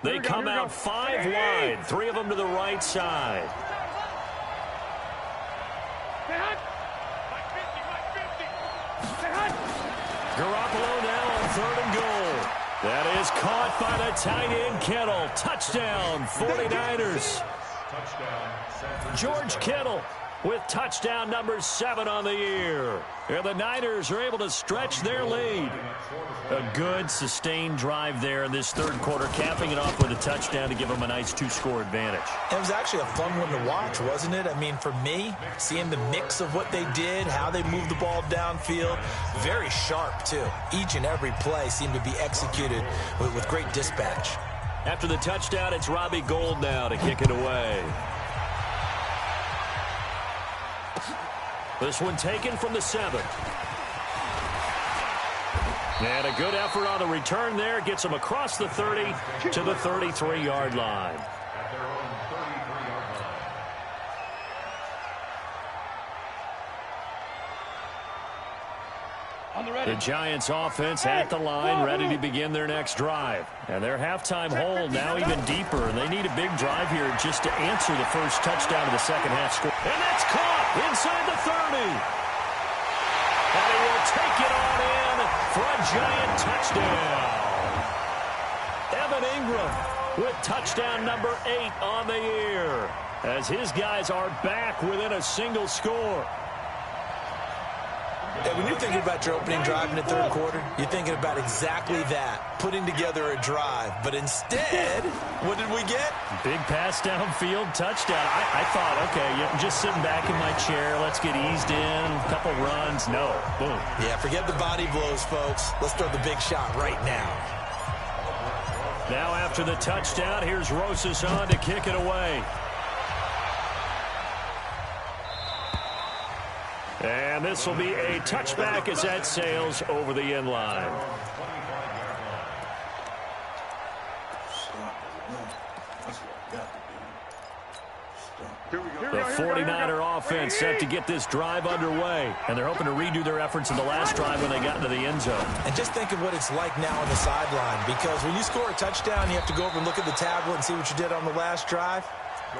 They come out 5 wide, 3 of them to the right side. Garoppolo now on 3rd and goal. That is caught by the tight end Kittle. Touchdown, 49ers. George Kittle with touchdown number 7 on the year. And the Niners are able to stretch their lead. A good, sustained drive there in this 3rd quarter, capping it off with a touchdown to give them a nice 2-score advantage. It was actually a fun one to watch, wasn't it? I mean, for me, seeing the mix of what they did, how they moved the ball downfield, very sharp, too. Each and every play seemed to be executed with great dispatch. After the touchdown, it's Robbie Gould now to kick it away. This one taken from the 7. And a good effort on the return there. Gets him across the 30 to the 33-yard line. The Giants offense at the line, ready to begin their next drive. And their halftime hole now even deeper. And they need a big drive here just to answer the first touchdown of the second half score. And that's caught inside the 30. And he will take it on in for a Giant touchdown. Evan Ingram with touchdown number 8 on the year, as his guys are back within a single score. And when you're thinking about your opening drive in the third quarter, you're thinking about exactly that, putting together a drive. But instead, what did we get? Big pass downfield, touchdown. I thought, okay, just sitting back in my chair, let's get eased in, a couple runs. No, boom. Yeah, forget the body blows, folks. Let's throw the big shot right now. Now after the touchdown, here's Rosas on to kick it away. And this will be a touchback as that sails over the end line. The 49er offense set to get this drive underway. And they're hoping to redo their efforts in the last drive when they got into the end zone. And just think of what it's like now on the sideline. Because when you score a touchdown, you have to go over and look at the tablet and see what you did on the last drive.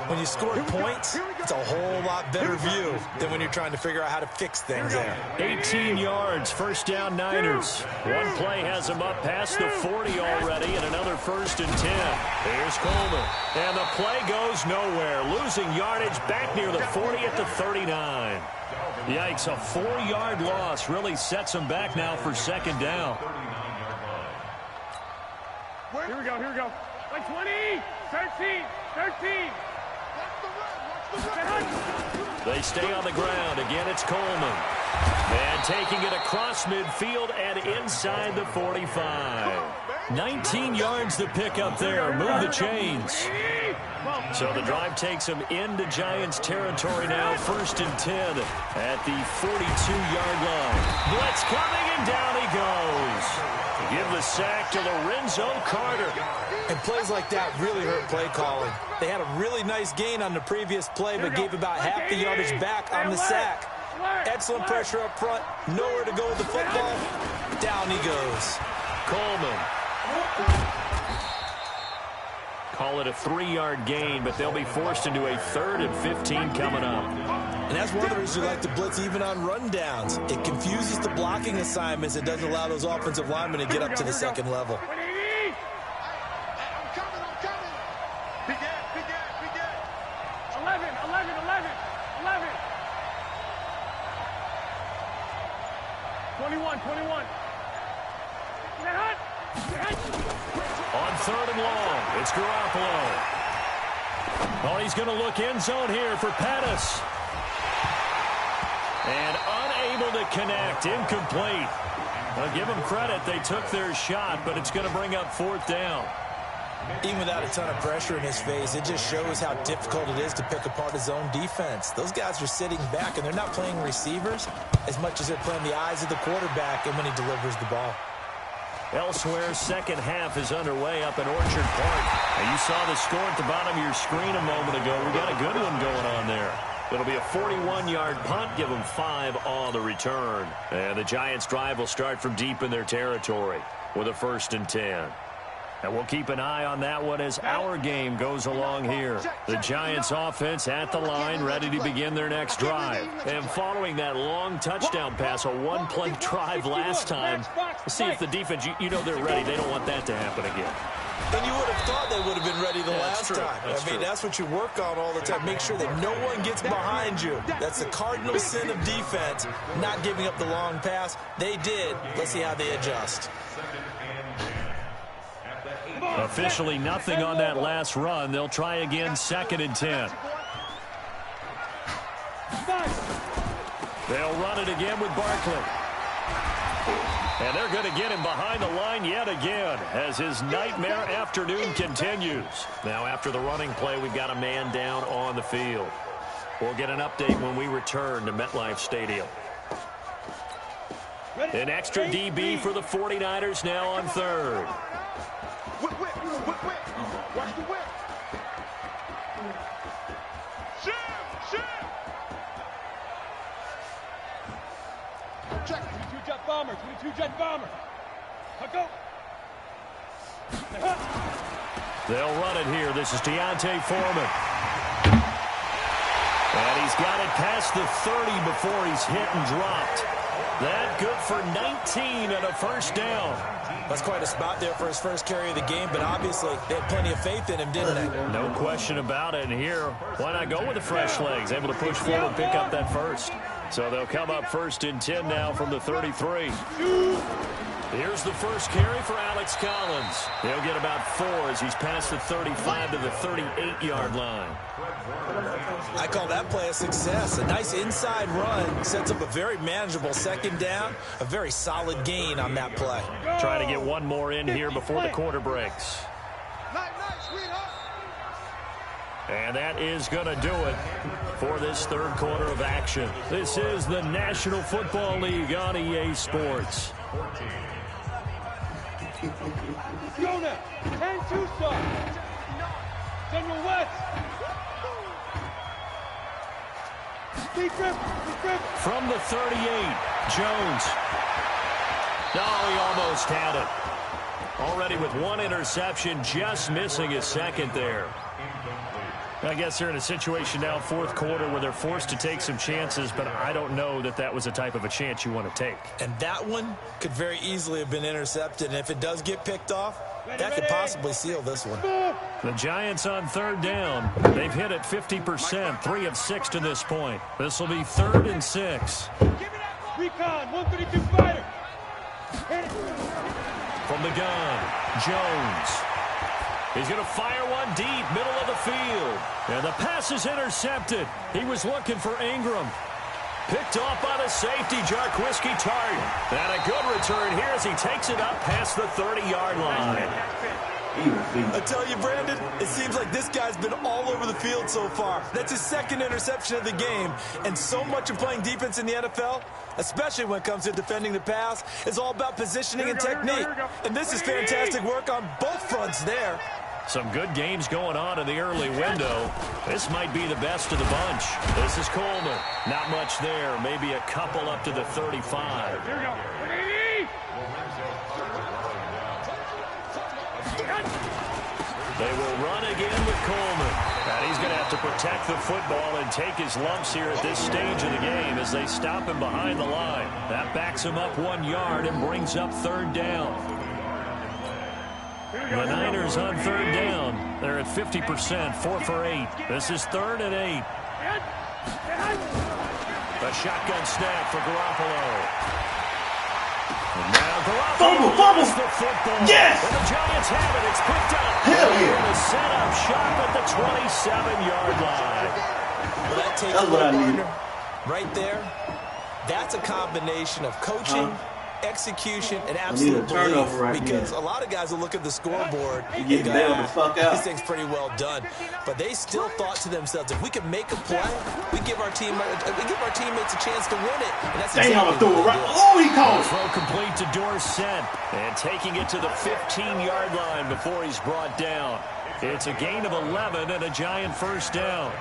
When you scored points, it's a whole lot better view than when you're trying to figure out how to fix things there. 18 yards, first down Niners. One play has them up past the 40 already, and another 1st and 10. Here's Coleman. And the play goes nowhere. Losing yardage back near the 40 at the 39. Yikes, a 4-yard loss really sets them back now for 2nd down. Here we go. Like 20, 13. They stay on the ground. Again, it's Coleman. And taking it across midfield and inside the 45. 19 yards to pick up there. Move the chains. So the drive takes them into Giants territory now. 1st and 10 at the 42-yard line. Blitz coming, and down he goes. Give the sack to Lorenzo Carter. And plays like that really hurt play calling. They had a really nice gain on the previous play, but gave about half the yardage back on the sack. Excellent pressure up front. Nowhere to go with the football. Down he goes. Coleman. Call it a 3-yard gain, but they'll be forced into a 3rd and 15 coming up. And that's one of the reasons you like to blitz even on rundowns. It confuses the blocking assignments. It doesn't allow those offensive linemen to get up to the 2nd level. Big Ed. 11. 21. On 3rd and long, it's Garoppolo. Oh, he's going to look end zone here for Pettis. And unable to connect, incomplete. I'll give them credit, they took their shot, but it's going to bring up 4th down. Even without a ton of pressure in his face, it just shows how difficult it is to pick apart his own defense. Those guys are sitting back, and they're not playing receivers as much as they're playing the eyes of the quarterback and when he delivers the ball. Elsewhere, 2nd half is underway up in Orchard Park. Now, you saw the score at the bottom of your screen a moment ago. We got a good one going on there. It'll be a 41-yard punt, give them 5 on the return. And the Giants' drive will start from deep in their territory with a 1st and 10. And we'll keep an eye on that one as our game goes along here. The Giants offense at the line, ready to begin their next drive. And following that long touchdown pass, a one-play drive last time, we'll see if the defense, you know they're ready. They don't want that to happen again. And you would have thought they would have been ready the last time. That's what you work on all the time. Make sure that no one gets behind you. That's the cardinal sin of defense, not giving up the long pass. They did. Let's see how they adjust. Officially nothing on that last run. They'll try again, 2nd and 10. They'll run it again with Barkley. And they're going to get him behind the line yet again as his nightmare afternoon continues. Now after the running play, we've got a man down on the field. We'll get an update when we return to MetLife Stadium. An extra DB for the 49ers now on 3rd. Whip. Watch the whip. Shoot. Check. 22-jet bomber. Go. They'll run it here. This is Deontay Foreman. And he's got it past the 30 before he's hit and dropped. That good for 19 and a first down. That's quite a spot there for his first carry of the game, but obviously they had plenty of faith in him, didn't they? No question about it. And here, why not go with the fresh legs? Able to push forward, pick up that first. So they'll come up 1st and 10 now from the 33. Here's the first carry for Alex Collins. He'll get about 4 as he's past the 35 to the 38-yard line. I call that play a success. A nice inside run sets up a very manageable second down. A very solid gain on that play. Trying to get one more in here before the quarter breaks. And that is going to do it for this third quarter of action. This is the National Football League on EA Sports. Go now. 10-2 start. General West. From the 38, Jones. No, he almost had it. Already with one interception, just missing his second there. I guess they're in a situation now, fourth quarter, where they're forced to take some chances, but I don't know that that was a type of a chance you want to take. And that one could very easily have been intercepted, and if it does get picked off, that could possibly seal this one. The Giants on third down. They've hit it 50%, 3 of 6 to this point. This will be 3rd and 6. Recon, 132 fighter. From the gun, Jones. He's going to fire one deep, middle of the field. And the pass is intercepted. He was looking for Ingram. Picked off by the safety, Jarquiski Tart. And a good return here as he takes it up past the 30-yard line. I tell you, Brandon, it seems like this guy's been all over the field so far. That's his second interception of the game. And so much of playing defense in the NFL, especially when it comes to defending the pass, is all about positioning and technique. And this is fantastic work on both fronts there. Some good games going on in the early window. This might be the best of the bunch. This is Coleman. Not much there. Maybe a couple up to the 35. Here we go. They will run again with Coleman. And he's going to have to protect the football and take his lumps here at this stage of the game as they stop him behind the line. That backs him up 1 yard and brings up 3rd down. The Niners on 3rd down. They're at 50%, 4 for 8. This is 3rd and 8. A shotgun snap for Garoppolo. And now Garoppolo fumbles the football. Yes! And the Giants have it. It's picked up. Hell yeah! To set up shop at the 27-yard line. Well, that takes one partner right there. That's a combination of coaching, execution, and absolute belief, because a lot of guys will look at the scoreboard and go, this thing's pretty well done. But they still thought to themselves, if we can make a play, we give our teammates a chance to win it. And that's exactly what they did. Oh, he called. Throw complete to Dorsett, and taking it to the 15-yard line before he's brought down. It's a gain of 11 and a Giant first down.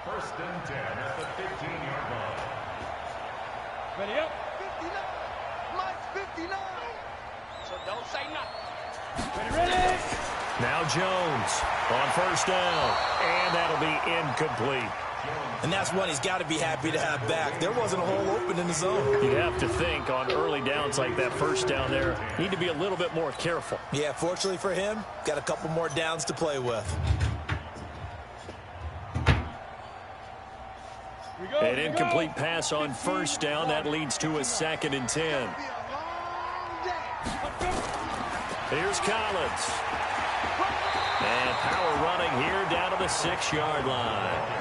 First and 10 at the 15-yard line. Ready up. 59. Mike's 59. So don't say nothing. Ready. Now Jones on first down. And that'll be incomplete. And that's one he's got to be happy to have back. There wasn't a hole open in the zone. You'd have to think on early downs like that first down there, need to be a little bit more careful. Yeah, fortunately for him, got a couple more downs to play with. An incomplete pass on first down. That leads to a 2nd and 10. Here's Collins. And power running here down to the 6-yard line.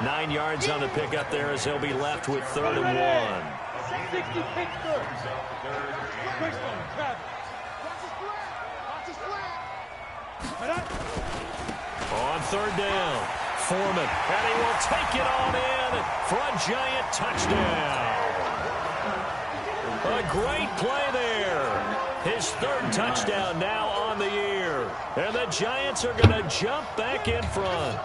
9 yards on the pickup there as he'll be left with 3rd and 1. 60 Pittsburgh. On 3rd down, Foreman, and he will take it on in for a Giant touchdown. A great play there. His 3rd touchdown now on the year. And the Giants are going to jump back in front.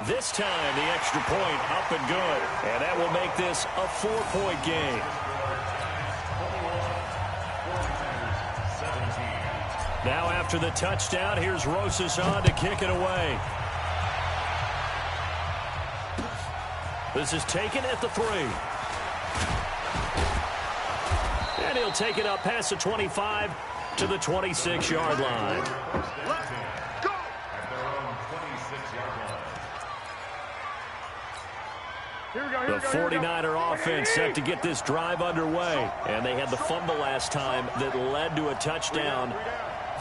This time, the extra point up and good. And that will make this a 4-point game. Now after the touchdown, here's Rosas on to kick it away. This is taken at the 3. And he'll take it up past the 25 to the 26-yard line. The 49er offense set to get this drive underway. And they had the fumble last time that led to a touchdown.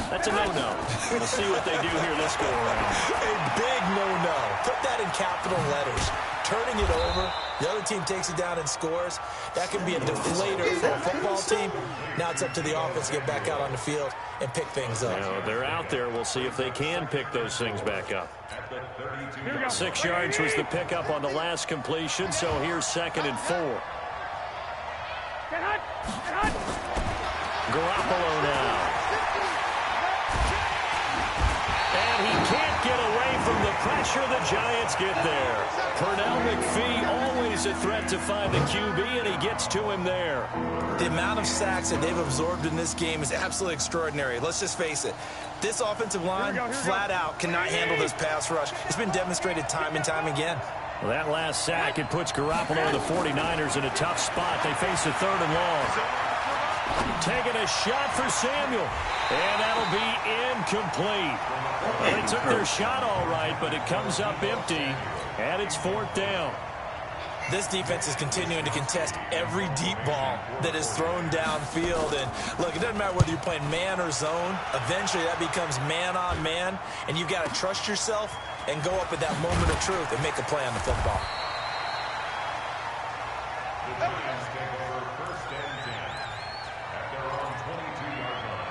That's a no-no. We'll see what they do here this go-around. A big no-no. Put that in capital letters. Turning it over, the other team takes it down and scores. That can be a deflator for a football team. Now it's up to the offense to get back out on the field and pick things up. Now, they're out there. We'll see if they can pick those things back up. 6 yards was the pickup on the last completion, so here's 2nd and 4. Garoppolo now. And he can't get away from the pressure. The Giants get there. Pernell McPhee, always a threat to find the QB, and he gets to him there. The amount of sacks that they've absorbed in this game is absolutely extraordinary. Let's just face it. This offensive line, flat out, cannot handle this pass rush. It's been demonstrated time and time again. Well, that last sack, it puts Garoppolo and the 49ers in a tough spot. They face a 3rd and long. Taking a shot for Samuel. And that'll be incomplete. Well, they took their shot all right, but it comes up empty. And it's 4th down. This defense is continuing to contest every deep ball that is thrown downfield. And look, it doesn't matter whether you're playing man or zone. Eventually that becomes man on man. And you've got to trust yourself and go up at that moment of truth and make a play on the football. The Giants take over 1st and 10 at their own 22-yard line.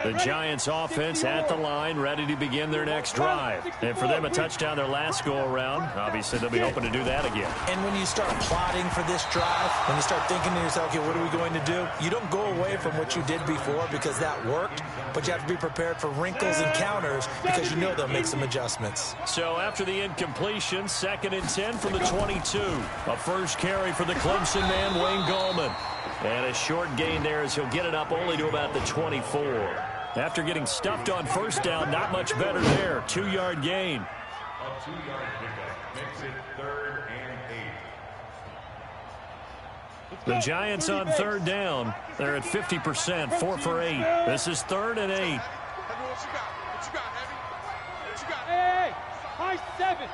The Giants offense at the line, ready to begin their next drive. And for them, a touchdown their last go-around. Obviously, they'll be hoping to do that again. And when you start plotting for this drive, when you start thinking to yourself, okay, what are we going to do? You don't go away from what you did before because that worked, but you have to be prepared for wrinkles and counters because you know they'll make some adjustments. So after the incompletion, 2nd and 10 from the 22. A first carry for the Clemson man, Wayne Gallman. And a short gain there as he'll get it up only to about the 24. After getting stuffed on 1st down, not much better there. 2-yard gain. A 2-yard pickup makes it 3rd and 8. The Giants on 3rd down. They're at 50%, 4 for 8. This is 3rd and 8. What you got? What you got, Heavy? What you got? Hey, high 7.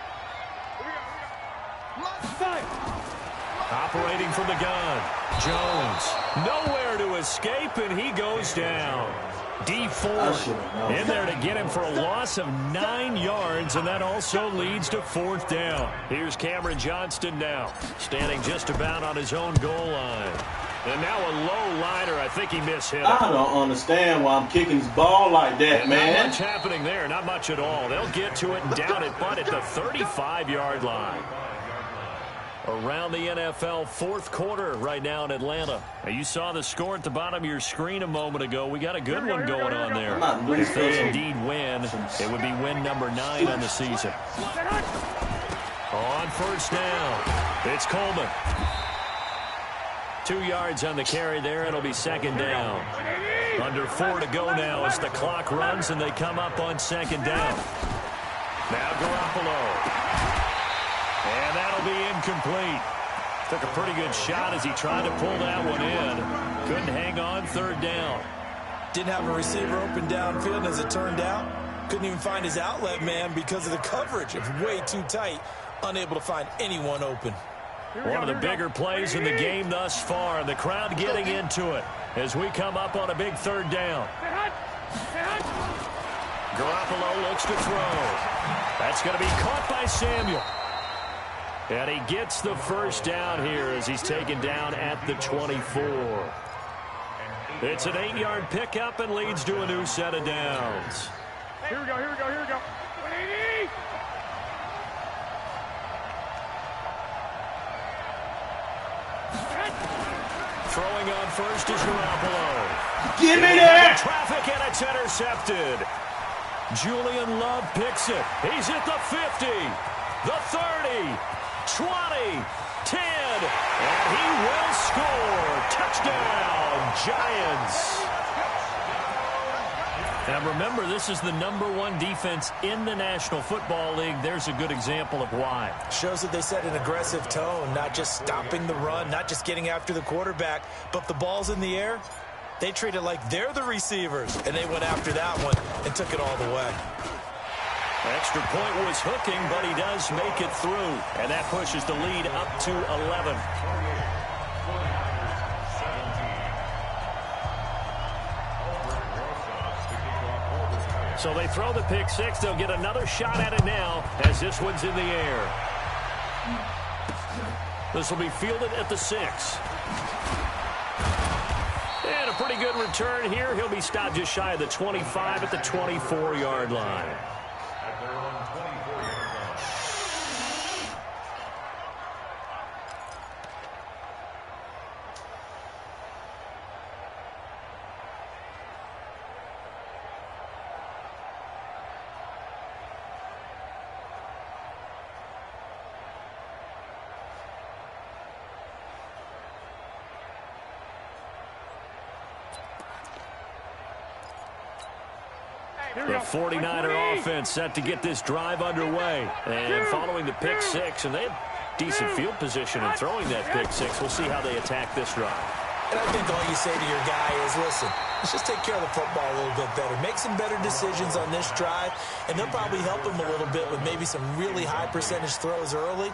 Operating from the gun. Jones. Nowhere to escape, and he goes down. D4 in there to get him for a loss of 9 yards, and that also leads to 4th down. Here's Cameron Johnston now, standing just about on his own goal line. And now a low liner. I think he mishit it. I don't understand why I'm kicking his ball like that, and man. Not much happening there. Not much at all. They'll get to it and down it, but at the 35-yard line. Around the NFL 4th quarter right now in Atlanta. Now, you saw the score at the bottom of your screen a moment ago. We got a good one going on there. If they indeed win, it would be win number 9 on the season. On 1st down, it's Coleman. 2 yards on the carry there. It'll be 2nd down. Under 4 to go now as the clock runs and they come up on 2nd down. Now Garoppolo. And that'll be incomplete. Took a pretty good shot as he tried to pull that one in. Couldn't hang on 3rd down. Didn't have a receiver open downfield, and as it turned out, couldn't even find his outlet man because of the coverage. It was way too tight. Unable to find anyone open. One of the bigger plays in the game thus far. The crowd getting into it as we come up on a big 3rd down. Garoppolo looks to throw. That's going to be caught by Samuel. And he gets the 1st down here as he's taken down at the 24. It's an 8-yard pickup and leads to a new set of downs. Here we go. 180. Throwing on 1st is Garoppolo. Give me that! Traffic, and it's intercepted. Julian Love picks it. He's at the 50, the 30, 20, 10, and he will score. Touchdown, Giants. Now remember, this is the #1 defense in the National Football League. There's a good example of why. Shows that they set an aggressive tone, not just stopping the run, not just getting after the quarterback, but if the ball's in the air, they treat it like they're the receivers, and they went after that one and took it all the way. Extra point was hooking, but he does make it through, and that pushes the lead up to 11. So they throw the pick six. They'll get another shot at it now as this one's in the air. This will be fielded at the 6. And a pretty good return here. He'll be stopped just shy of the 25 at the 24-yard line. The 49er offense set to get this drive underway. And following the pick six, and they have decent field position in throwing that pick six. We'll see how they attack this drive. And I think all you say to your guy is, listen, let's just take care of the football a little bit better. Make some better decisions on this drive, and they'll probably help him a little bit with maybe some really high percentage throws early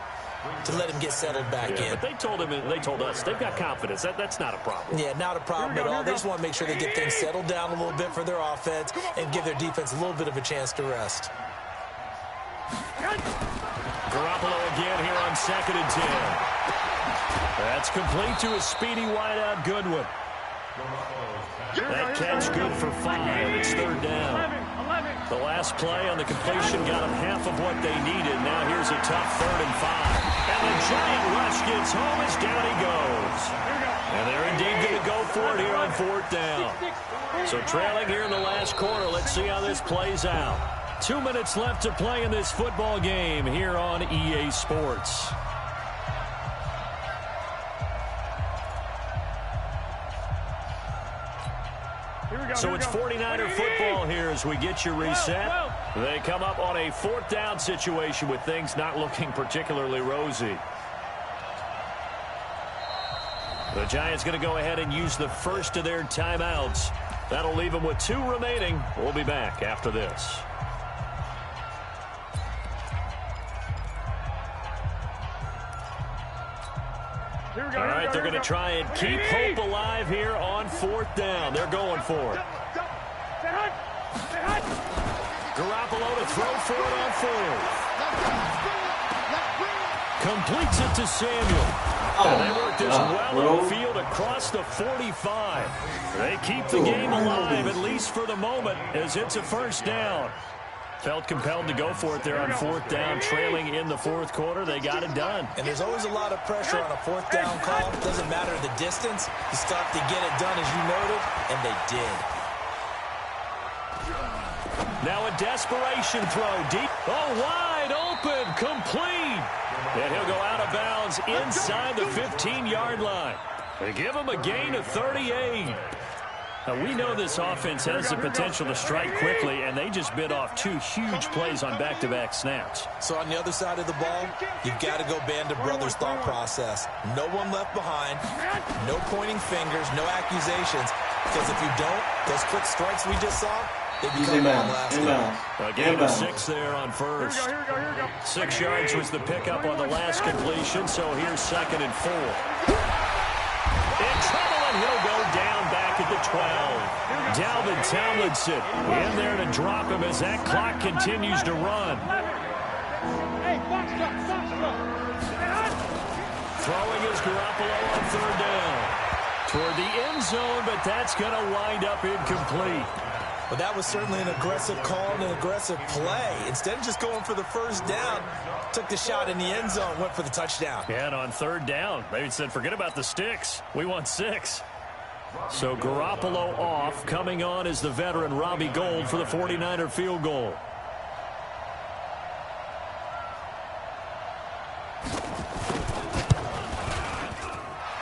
to let him get settled back in. But they told him, and they told us, they've got confidence. That's not a problem. Yeah, not a problem at all. They just want to make sure they get things settled down a little bit for their offense and give their defense a little bit of a chance to rest. Garoppolo again here on 2nd and 10. That's complete to a speedy wideout Goodwin. That catch good for 5. It's 3rd down. The last play on the completion got them half of what they needed. Now here's a tough 3rd and 5. And the giant rush gets home as down he goes. And they're indeed going to go for it here on 4th down. So trailing here in the last quarter. Let's see how this plays out. 2 minutes left to play in this football game here on EA Sports. So it's 49er football here as we get you reset. They come up on a 4th down situation with things not looking particularly rosy. The Giants going to go ahead and use the first of their timeouts. That'll leave them with 2 remaining. We'll be back after this. All right, they're going to try and keep hope alive here on 4th down. They're going for it. Garoppolo to throw for it on 4th. Completes it to Samuel. And they work this well on the field across the 45. They keep the game alive, at least for the moment, as it's a 1st down. Felt compelled to go for it there on 4th down, trailing in the 4th quarter. They got it done. And there's always a lot of pressure on a 4th down call. Doesn't matter the distance. You stop to get it done, as you noted, and they did. Now a desperation throw deep. Oh, wide open, complete. And he'll go out of bounds inside the 15-yard line. They give him a gain of 38. Now, we know this offense has the potential to strike quickly, and they just bit off 2 huge plays on back-to-back snaps. So on the other side of the ball, you've got to go band of brothers thought process. No one left behind, no pointing fingers, no accusations, because if you don't, those quick strikes we just saw, they become long-lasting. A gain of 6 there on 1st. 6 yards was the pickup on the last completion, so here's 2nd and 4. In trouble, and he'll go down back at the 12. Dalvin Tomlinson in there to drop him as that clock continues to run. Throwing is Garoppolo on 3rd down. Toward the end zone, but that's going to wind up incomplete. Well, that was certainly an aggressive call and an aggressive play. Instead of just going for the 1st down, took the shot in the end zone, went for the touchdown. Yeah, and on 3rd down, they said, forget about the sticks. We want 6. So Garoppolo off. Coming on is the veteran Robbie Gould for the 49er field goal.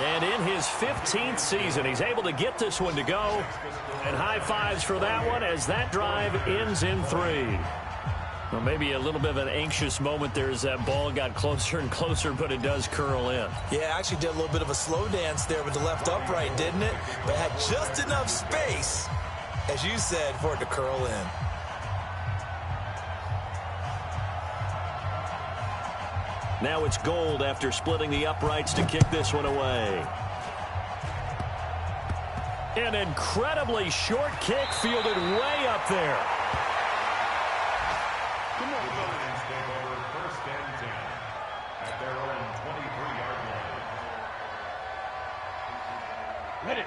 And in his 15th season, he's able to get this one to go. And high fives for that one as that drive ends in 3. Well, maybe a little bit of an anxious moment there as that ball got closer and closer, but it does curl in. Yeah, actually did a little bit of a slow dance there with the left upright, didn't it? But had just enough space, as you said, for it to curl in. Now it's Gould after splitting the uprights to kick this one away. An incredibly short kick fielded way up there.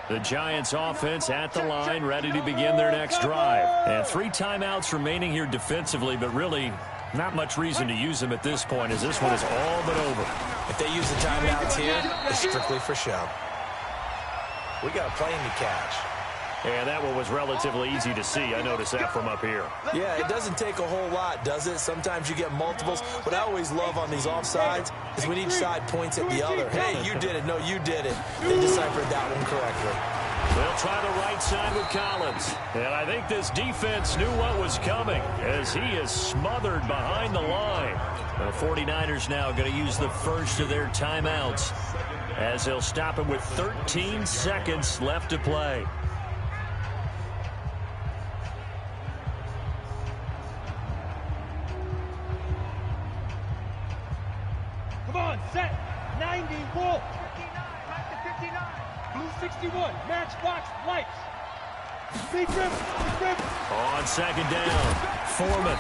The Giants offense at the line, ready to begin their next drive. And 3 timeouts remaining here defensively, but really not much reason to use them at this point as this one is all but over. If they use the timeouts here, it's strictly for show. We got a plane to catch. And that one was relatively easy to see. I noticed that from up here. Yeah, it doesn't take a whole lot, does it? Sometimes you get multiples. What I always love on these offsides is when each side points at the other. Hey, you did it. No, you did it. They deciphered that one correctly. They'll try the right side with Collins. And I think this defense knew what was coming as he is smothered behind the line. The 49ers now going to use the first of their timeouts as they'll stop him with 13 seconds left to play. Come on, set. 90, roll. 59, 59. Blue 61, matchbox, lights. Big rip. On second down, Foreman.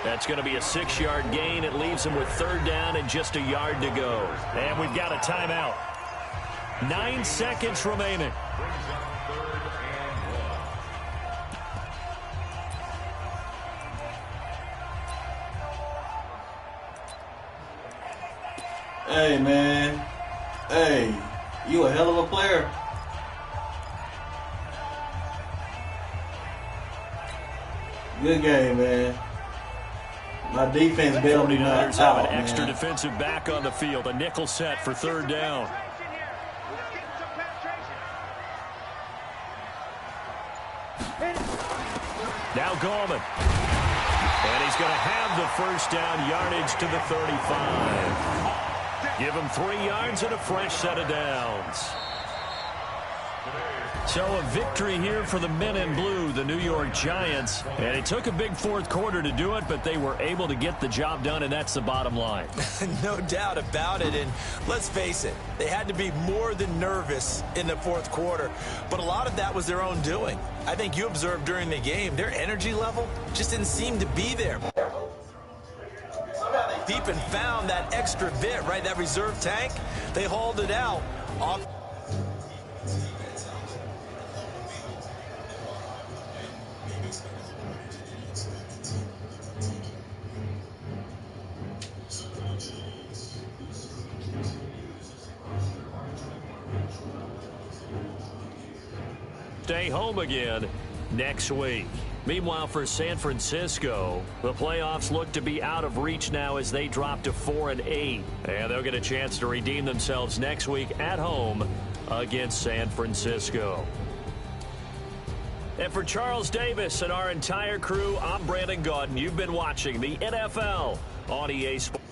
That's going to be a 6-yard gain. It leaves him with 3rd down and just a yard to go. And we've got a timeout. 9 seconds remaining. Hey, man. Hey, you a hell of a player. Good game, man. My defense bailed me out. Have an extra defensive back on the field. A nickel set for 3rd down. Now Gallman. And he's going to have the 1st down, yardage to the 35. Give him 3 yards and a fresh set of downs. So a victory here for the men in blue, the New York Giants. And it took a big 4th quarter to do it, but they were able to get the job done, and that's the bottom line. No doubt about it. And let's face it, they had to be more than nervous in the 4th quarter. But a lot of that was their own doing. I think you observed during the game, their energy level just didn't seem to be there. Deep and found that extra bit, right? That reserve tank. They hauled it out. Stay home again next week. Meanwhile, for San Francisco, the playoffs look to be out of reach now as they drop to 4-8. And they'll get a chance to redeem themselves next week at home against San Francisco. And for Charles Davis and our entire crew, I'm Brandon Gaudin. You've been watching the NFL on EA Sports.